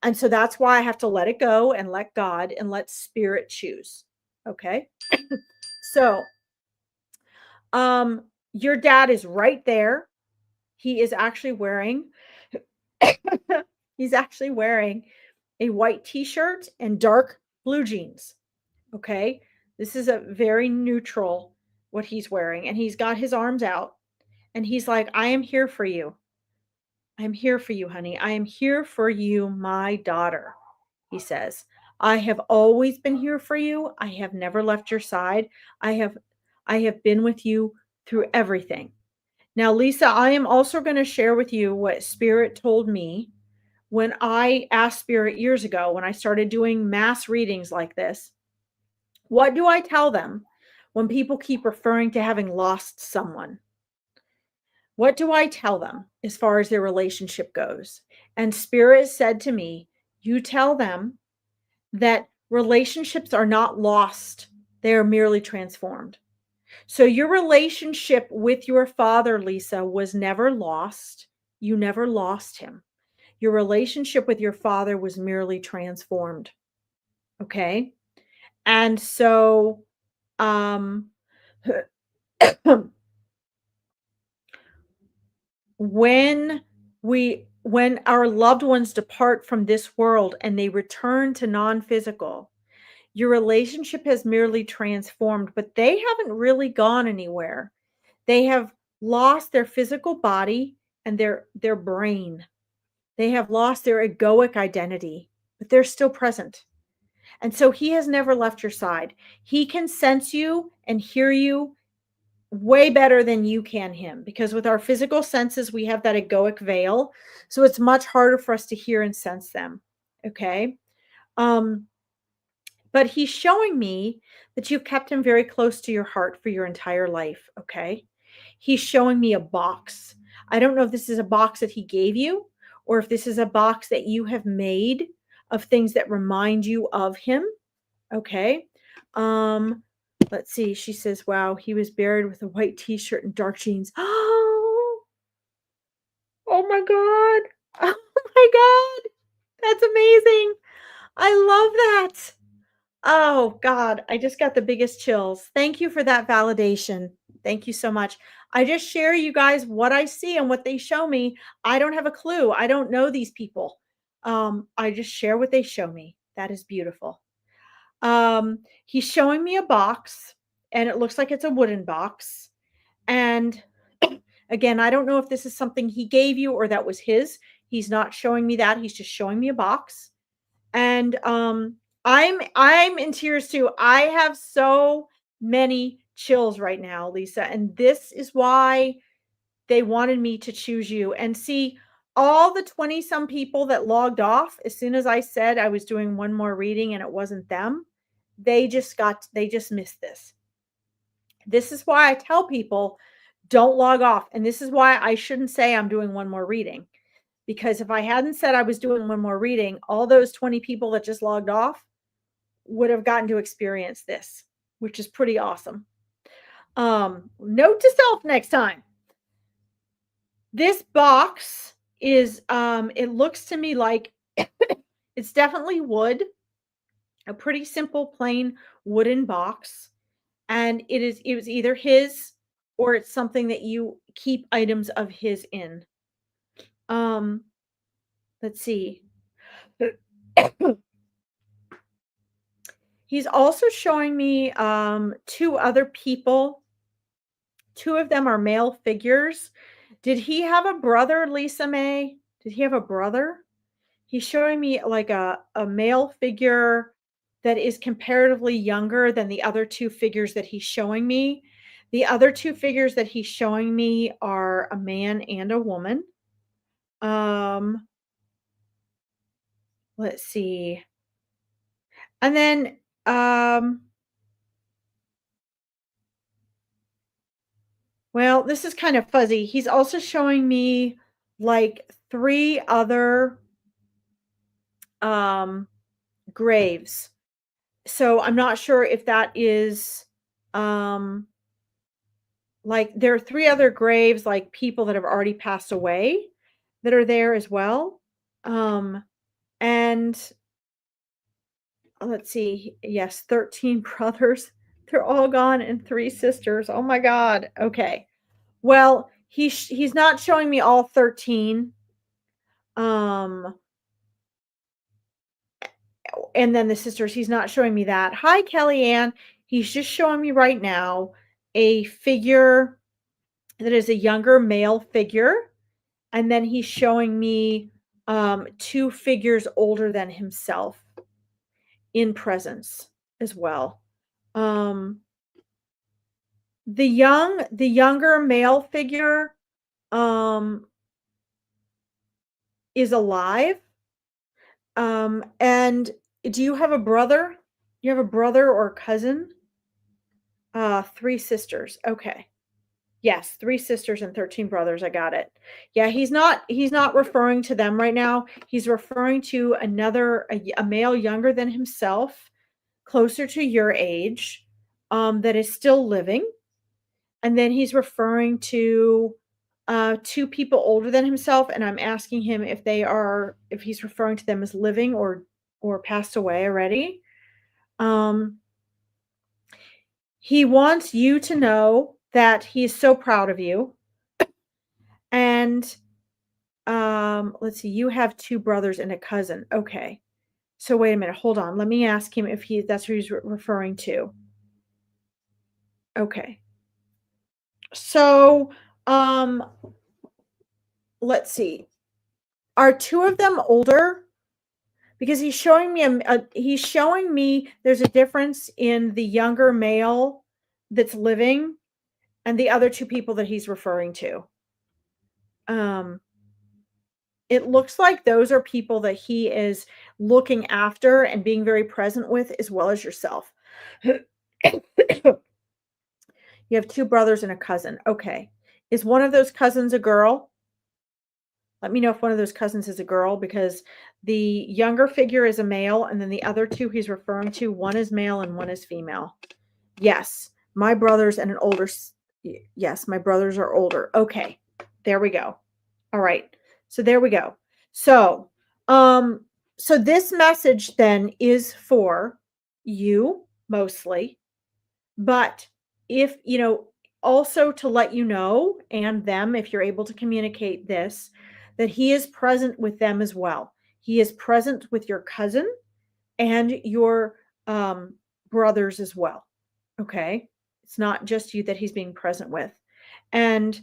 Speaker 1: And so that's why I have to let it go and let God and let spirit choose. Okay? So, your dad is right there. He is actually wearing he's actually wearing a white t-shirt and dark blue jeans. Okay? This is a very neutral what he's wearing, and he's got his arms out, and he's like, "I am here for you. I am here for you, honey. I am here for you, my daughter." He says, "I have always been here for you. I have never left your side. I have I have been with you through everything." Now, Lisa, I am also going to share with you what Spirit told me when I asked Spirit years ago, when I started doing mass readings like this. What do I tell them when people keep referring to having lost someone? What do I tell them as far as their relationship goes? And Spirit said to me, "You tell them that relationships are not lost, they are merely transformed." So your relationship with your father, Lisa, was never lost. You never lost him. Your relationship with your father was merely transformed. Okay? And so um when when our loved ones depart from this world and they return to non-physical, your relationship has merely transformed, but they haven't really gone anywhere. They have lost their physical body and their brain. They have lost their egoic identity, but they're still present. And so he has never left your side. He can sense you and hear you way better than you can him, because with our physical senses we have that egoic veil, so it's much harder for us to hear and sense them. Okay? Um but he's showing me that you've kept him very close to your heart for your entire life. Okay? He's showing me a box. I don't know if this is a box that he gave you or if this is a box that you have made of things that remind you of him. Okay? Um, let's see. She says, "Wow, he was buried with a white t-shirt and dark jeans." Oh my god. Oh my god. That's amazing. I love that. Oh god, I just got the biggest chills. Thank you for that validation. Thank you so much. I just share you guys what I see and what they show me. I don't have a clue. I don't know these people. I just share what they show me. That is beautiful. He's showing me a box, and it looks like it's a wooden box. And again, I don't know if this is something he gave you or that was his. He's not showing me that. He's just showing me a box. And I'm in tears too. I have so many chills right now, Lisa, and this is why they wanted me to choose you. And see, all the 20 some people that logged off as soon as I said I was doing one more reading and it wasn't them, they just missed this. This is why I tell people don't log off. And this is why I shouldn't say I'm doing one more reading. Because if I hadn't said I was doing one more reading, all those 20 people that just logged off would have gotten to experience this, which is pretty awesome. Note to self next time. This box is it looks to me like it's definitely wood, a pretty simple plain wooden box, and it was either his or it's something that you keep items of his in. Um let's see. He's also showing me, 2 other people. 2 of them are male figures. Did he have a brother, Lisa May? Did he have a brother? He's showing me like a male figure that is comparatively younger than the other 2 figures that he's showing me. The other 2 figures that he's showing me are a man and a woman. Um, let's see. And then, um, well, this is kind of fuzzy. He's also showing me like 3 other um graves. So I'm not sure if that is um like there are 3 other graves, like people that have already passed away that are there as well. Um and let's see. Yes, 13 brothers. They're all gone and 3 sisters. Oh my god. Okay. Well, he's not showing me all 13. Um and then the sisters, he's not showing me that. Hi, Kellyanne. He's just showing me right now a figure that is a younger male figure, and then he's showing me 2 figures older than himself in presence as well. Um, the younger male figure um, is alive. And do you have a brother? You have a brother or cousin? 3 sisters. Okay. Yes, 3 sisters and 13 brothers, I got it. Yeah, he's not referring to them right now. He's referring to another a male younger than himself, closer to your age, that is still living, and then he's referring to, 2 people older than himself, and I'm asking him if he's referring to them as living or passed away already. Um, he wants you to know that he is so proud of you, and let's see, you have 2 brothers and a cousin. Okay. So wait a minute, hold on. Let me ask him if that's who he's referring to. Okay. So, um, let's see. Are 2 of them older? Because he's showing me there's a difference in the younger male that's living and the other 2 people that he's referring to. Um, it looks like those are people that he is looking after and being very present with as well as yourself. You have 2 brothers and a cousin. Okay. Is one of those cousins a girl? Let me know if one of those cousins is a girl because the younger figure is a male, and then the other 2 he's referring to, one is male and one is female. Yes, my brothers and an older yes, my brothers are older. Okay. There we go. All right. So there we go. So, um so this message then is for you mostly, but if, also to let you know and them, if you're able to communicate this, that he is present with them as well. He is present with your cousin and your brothers as well. Okay. It's not just you that he's being present with. And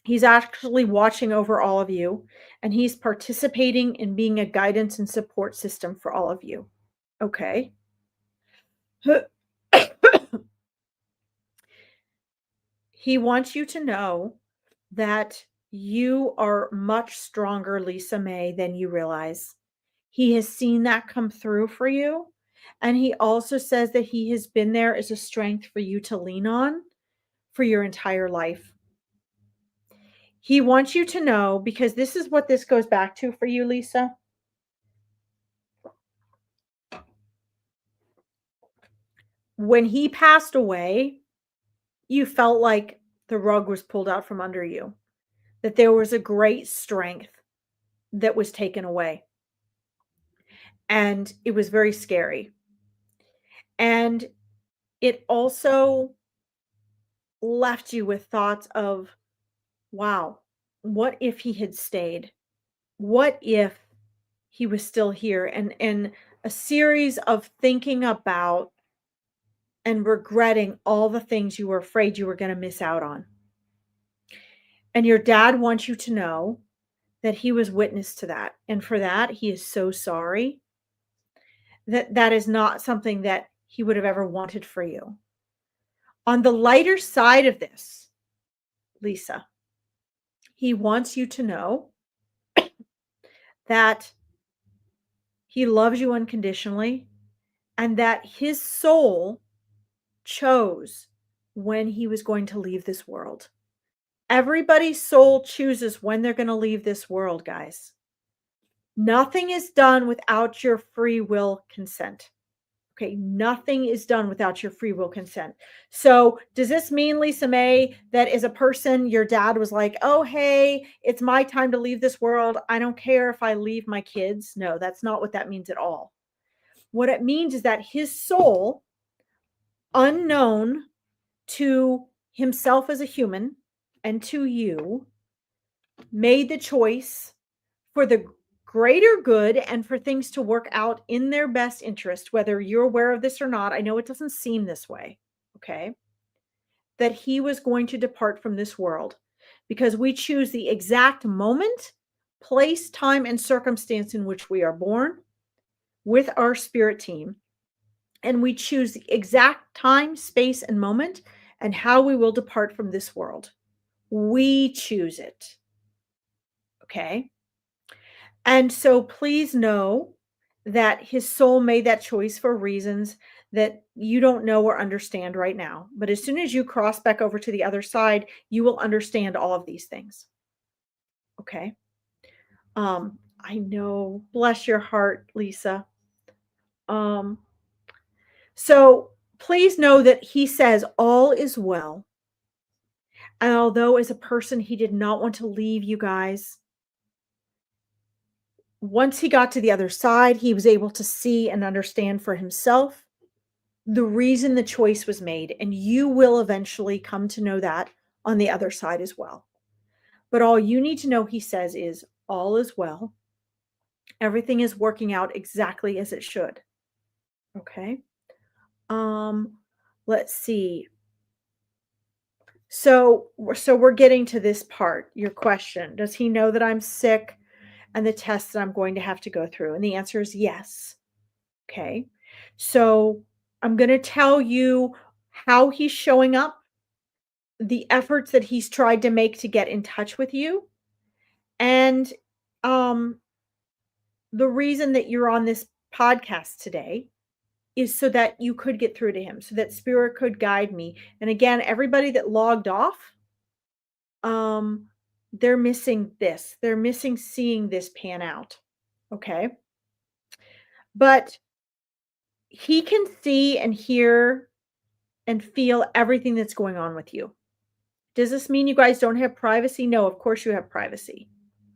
Speaker 1: he's actually watching over all of you and he's participating in being a guidance and support system for all of you. Okay. He wants you to know that you are much stronger, Lisa May, than you realize. He has seen that come through for you. And he also says that he has been there as a strength for you to lean on for your entire life. He wants you to know, because this is what this goes back to for you, Lisa. When he passed away, you felt like the rug was pulled out from under you, that there was a great strength that was taken away. And it was very scary. And it also left you with thoughts of, wow, what if he had stayed? What if he was still here? And a series of thinking about and regretting all the things you were afraid you were going to miss out on. And your dad wants you to know that he was witness to that. And for that, he is so sorry. That is not something that he would have ever wanted for you. On the lighter side of this, Lisa, he wants you to know that he loves you unconditionally and that his soul chose when he was going to leave this world. Everybody's soul chooses when they're going to leave this world, guys. Nothing is done without your free will consent. Okay, nothing is done without your free will consent. So, does this mean, Lisa May, that as a person, your dad was like, oh, hey, it's my time to leave this world. I don't care if I leave my kids? No, that's not what that means at all. What it means is that his soul, unknown to himself as a human and to you, made the choice for the greater good and for things to work out in their best interest, whether you're aware of this or not. I know it doesn't seem this way, okay? That he was going to depart from this world because we choose the exact moment, place, time, and circumstance in which we are born with our spirit team. And we choose the exact time, space, and moment and how we will depart from this world. We choose it. Okay? And so please know that his soul made that choice for reasons that you don't know or understand right now. But as soon as you cross back over to the other side, you will understand all of these things. Okay? I know. Bless your heart, Lisa. Um, so please know that he says all is well. And although as a person he did not want to leave you guys, once he got to the other side, he was able to see and understand for himself the reason the choice was made. And you will eventually come to know that on the other side as well. But all you need to know, he says, is all is well. Everything is working out exactly as it should. Okay. Let's see. So we're getting to this part, your question. Does he know that I'm sick and the tests that I'm going to have to go through? And the answer is yes. Okay. So I'm going to tell you how he's showing up, the efforts that he's tried to make to get in touch with you, and um the reason that you're on this podcast today is so that you could get through to him, so that spirit could guide me. And again, everybody that logged off, um they're missing this. They're missing seeing this pan out. Okay? But he can see and hear and feel everything that's going on with you. Does this mean you guys don't have privacy? No, of course you have privacy.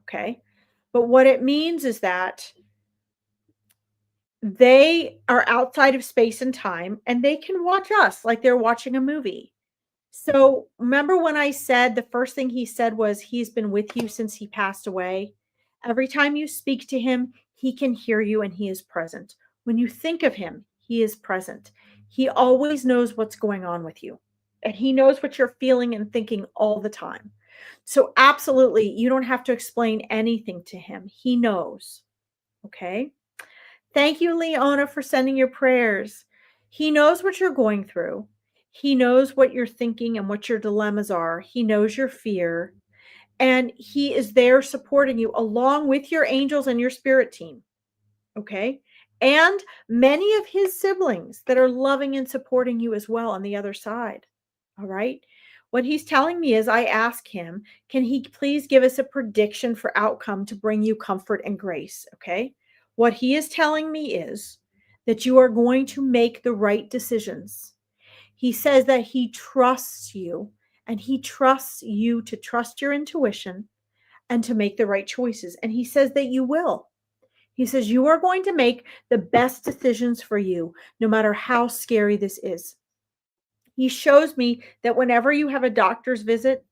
Speaker 1: Okay? But what it means is that they are outside of space and time and they can watch us like they're watching a movie. So remember when I said the first thing he said was he's been with you since he passed away? Every time you speak to him, he can hear you and he is present. When you think of him, he is present. He always knows what's going on with you and he knows what you're feeling and thinking all the time. So absolutely, you don't have to explain anything to him. He knows. Okay? Thank you, Leona, for sending your prayers. He knows what you're going through. He knows what you're thinking and what your dilemmas are. He knows your fear. And he is there supporting you along with your angels and your spirit team. Okay? And many of his siblings that are loving and supporting you as well on the other side. All right? What he's telling me is I ask him, can he please give us a prediction for outcome to bring you comfort and grace? Okay? What he is telling me is that you are going to make the right decisions. He says that he trusts you and he trusts you to trust your intuition and to make the right choices. And he says that you will. He says you are going to make the best decisions for you, no matter how scary this is. He shows me that whenever you have a doctor's visit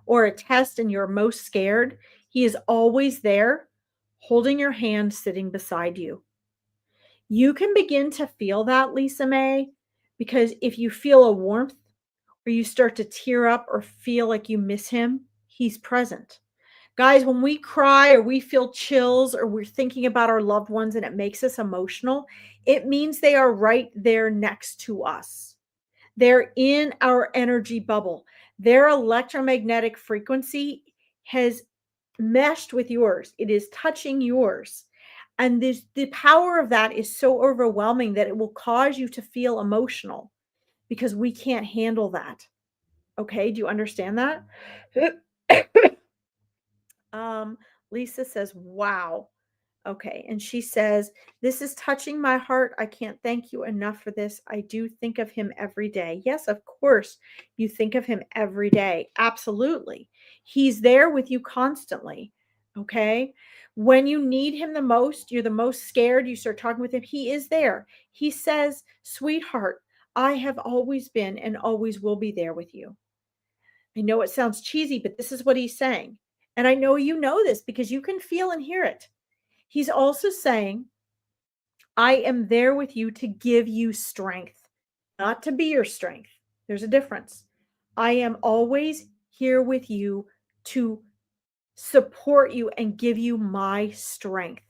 Speaker 1: or a test and you're most scared, he is always there, holding your hand, sitting beside you. You can begin to feel that, Lisa May, because if you feel a warmth or you start to tear up or feel like you miss him, he's present. Guys, when we cry or we feel chills or we're thinking about our loved ones and it makes us emotional, it means they are right there next to us. They're in our energy bubble. Their electromagnetic frequency has meshed with yours. It is touching yours. And the power of that is so overwhelming that it will cause you to feel emotional because we can't handle that. Okay, do you understand that? um, Lisa says, wow. Okay. And she says, this is touching my heart. I can't thank you enough for this. I do think of him every day. Yes, of course, you think of him every day. Absolutely. He's there with you constantly. Okay. When you need him the most, you're the most scared, you start talking with him. He is there. He says, sweetheart, I have always been and always will be there with you. I know it sounds cheesy, but this is what he's saying. And I know you know this because you can feel and hear it. He's also saying, I am there with you to give you strength, not to be your strength. There's a difference. I am always here with you to support you and give you my strength.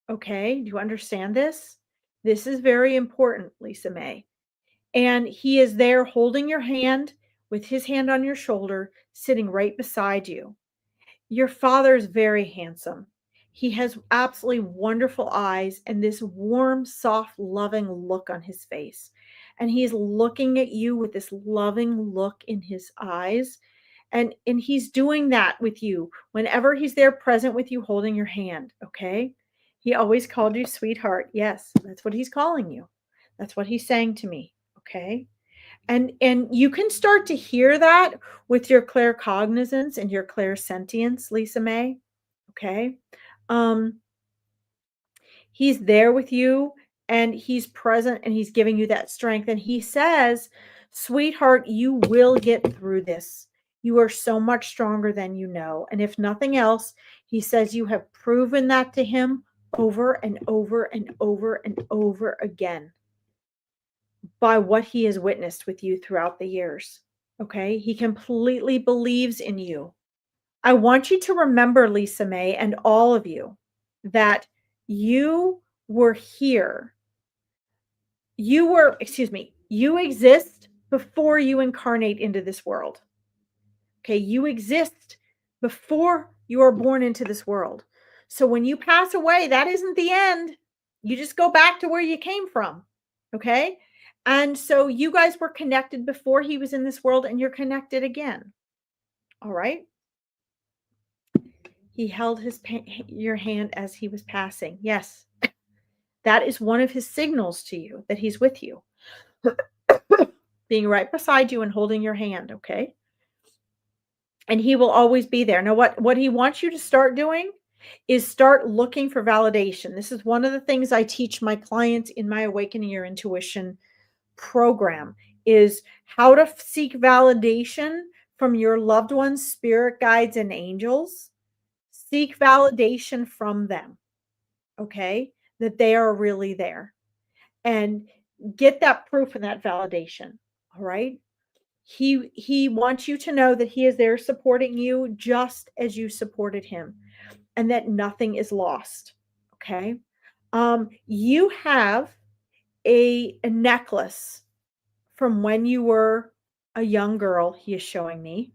Speaker 1: Okay? Do you understand this? This is very important, Lisa May. And he is there holding your hand with his hand on your shoulder, sitting right beside you. Your father is very handsome. He has absolutely wonderful eyes and this warm, soft, loving look on his face. And he's looking at you with this loving look in his eyes. And he's doing that with you whenever he's there present with you holding your hand, okay? He always called you sweetheart. Yes, that's what he's calling you. That's what he's saying to me, okay? And you can start to hear that with your claircognizance and your clairsentience, Lisa May. Okay. Um, he's there with you and he's present and he's giving you that strength. And he says, sweetheart, you will get through this. You are so much stronger than you know. And if nothing else, he says you have proven that to him over and over and over and over again by what he has witnessed with you throughout the years. Okay. He completely believes in you. I want you to remember, Lisa May, and all of you, that you were here. You exist before you incarnate into this world. Okay. You exist before you are born into this world. So when you pass away, that isn't the end. You just go back to where you came from. Okay. And so you guys were connected before he was in this world and you're connected again. All right. He held your hand as he was passing. Yes. That is one of his signals to you that he's with you. Being right beside you and holding your hand, okay? And he will always be there. Now what he wants you to start doing is start looking for validation. This is one of the things I teach my clients in my Awakening Your Intuition program is how to seek validation from your loved ones, spirit guides, and angels. Seek validation from them, okay, that they are really there. And get that proof and that validation, all right? He wants you to know that he is there supporting you just as you supported him and that nothing is lost, okay? You have a necklace from when you were a young girl, he is showing me.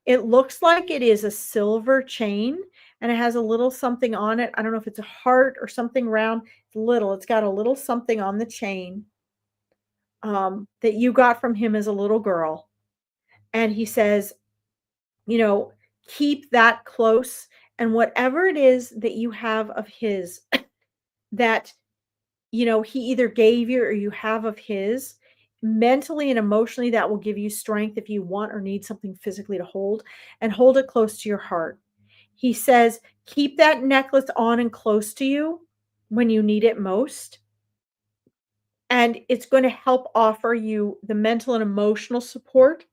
Speaker 1: It looks like it is a silver chain and it has a little something on it. I don't know if it's a heart or something round. It's little. It's got a little something on the chain that you got from him as a little girl. And he says, you know, keep that close. And whatever it is that you have of his that he either gave you or you have of his, mentally and emotionally, that will give you strength if you want or need something physically to hold, and hold it close to your heart. He says, keep that necklace on and close to you when you need it most. And it's going to help offer you the mental and emotional support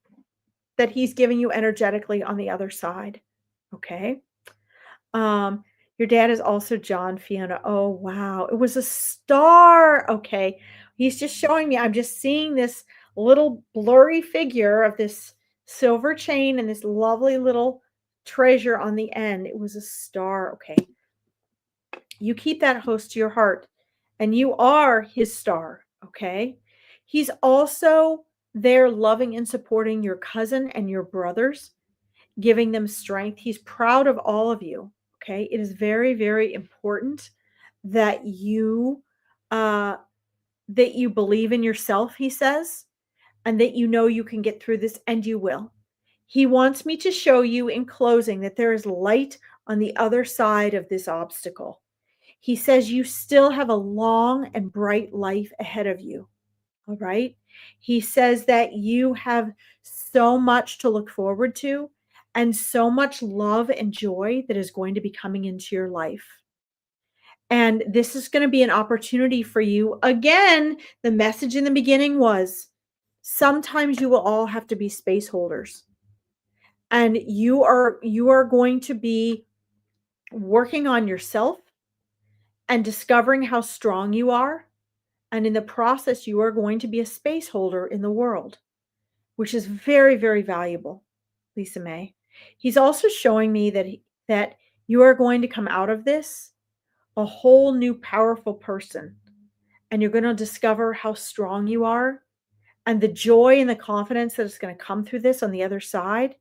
Speaker 1: that he's giving you energetically on the other side. Okay. Um, Your dad is also John, Fiona. Oh, wow. It was a star. Okay. He's just showing me. I'm just seeing this little blurry figure of this silver chain and this lovely little treasure on the end. It was a star. Okay. You keep that close to your heart, and you are his star. Okay. He's also there loving and supporting your cousin and your brothers, giving them strength. He's proud of all of you. Okay. It is very, very important that uh you believe in yourself, he says, and that you know you can get through this, and you will. He wants me to show you in closing that there is light on the other side of this obstacle. He says you still have a long and bright life ahead of you. All right. He says that you have so much to look forward to and so much love and joy that is going to be coming into your life. And this is going to be an opportunity for you. Again, the message in the beginning was sometimes you will all have to be space holders. And you are going to be working on yourself and discovering how strong you are. And in the process, you are going to be a space holder in the world, which is very, very valuable, Lisa May. He's also showing me that you are going to come out of this a whole new powerful person, and you're going to discover how strong you are, and the joy and the confidence that is going to come through this on the other side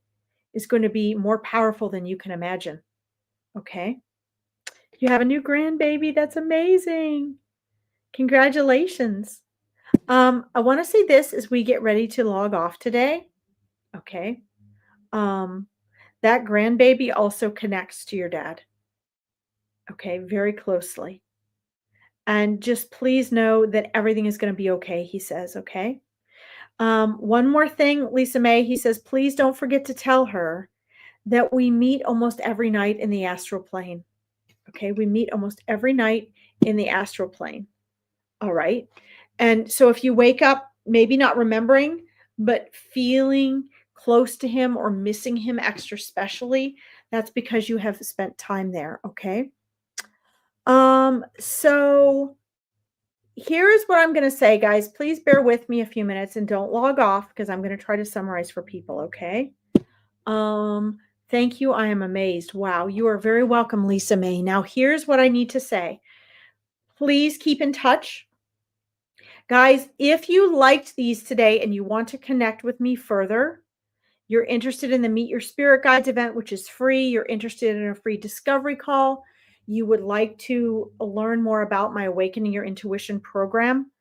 Speaker 1: is going to be more powerful than you can imagine. Okay? You have a new grandbaby. That's amazing. Congratulations. I want to say this as we get ready to log off today. Okay. Um, that grandbaby also connects to your dad. Okay, very closely. And just please know that everything is going to be okay, he says. Okay. One more thing, Lisa May, he says, please don't forget to tell her that we meet almost every night in the astral plane. Okay, we meet almost every night in the astral plane. All right. And so if you wake up, maybe not remembering, but feeling close to him or missing him extra specially, that's because you have spent time there. Okay. So here's what I'm going to say, guys. Please bear with me a few minutes and don't log off because I'm going to try to summarize for people. Okay. Um, Thank you. I am amazed. Wow. You are very welcome, Lisa May. Now, here's what I need to say. Please keep in touch. Guys, if you liked these today and you want to connect with me further, you're interested in the Meet Your Spirit Guides event, which is free, you're interested in a free discovery call, you would like to learn more about my Awakening Your Intuition program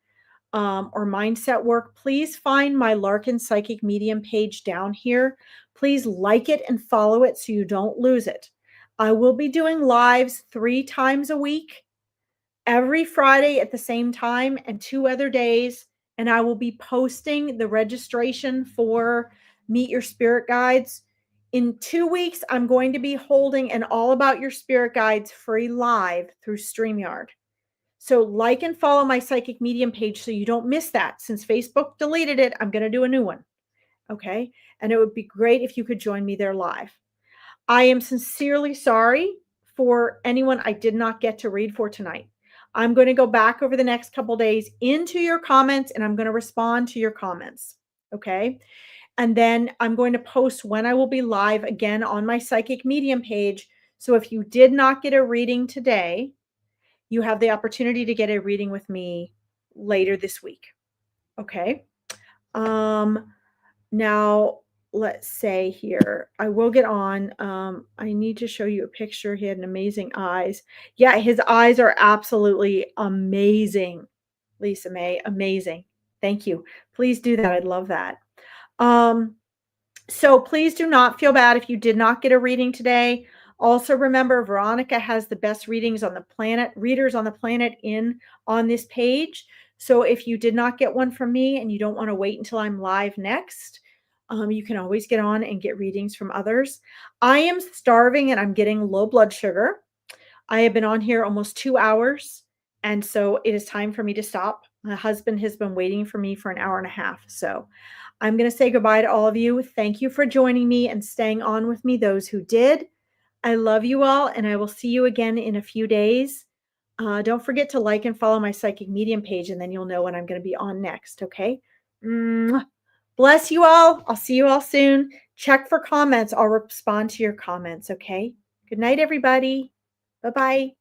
Speaker 1: or mindset work, please find my Larkin Psychic Medium page down here. Please like it and follow it so you don't lose it. I will be doing lives 3 times a week, every Friday at the same time and 2 other days. And I will be posting the registration for Meet Your Spirit Guides. In 2 weeks, I'm going to be holding an All About Your Spirit Guides free live through StreamYard. So like and follow my Psychic Medium page so you don't miss that. Since Facebook deleted it, I'm going to do a new one. Okay. And it would be great if you could join me there live. I am sincerely sorry for anyone I did not get to read for tonight. I'm going to go back over the next couple days into your comments and I'm going to respond to your comments. Okay. And then I'm going to post when I will be live again on my Psychic Medium page. So if you did not get a reading today, you have the opportunity to get a reading with me later this week. Okay. Now let's say here, I will get on. I need to show you a picture. He had an amazing eyes. Yeah, his eyes are absolutely amazing. Lisa May, amazing. Thank you. Please do that. I'd love that. So please do not feel bad if you did not get a reading today. Also remember, Veronica has the best readings on the planet, readers on the planet on this page. So if you did not get one from me and you don't want to wait until I'm live next, you can always get on and get readings from others. I am starving and I'm getting low blood sugar. I have been on here almost 2 hours, and so it is time for me to stop. My husband has been waiting for me for an hour and a half. So I'm going to say goodbye to all of you. Thank you for joining me and staying on with me, those who did. I love you all, and I will see you again in a few days. Don't forget to like and follow my psychic medium page, and then you'll know when I'm going to be on next. Okay. Mwah. Bless you all. I'll see you all soon. Check for comments. I'll respond to your comments. Okay. Good night, everybody. Bye bye.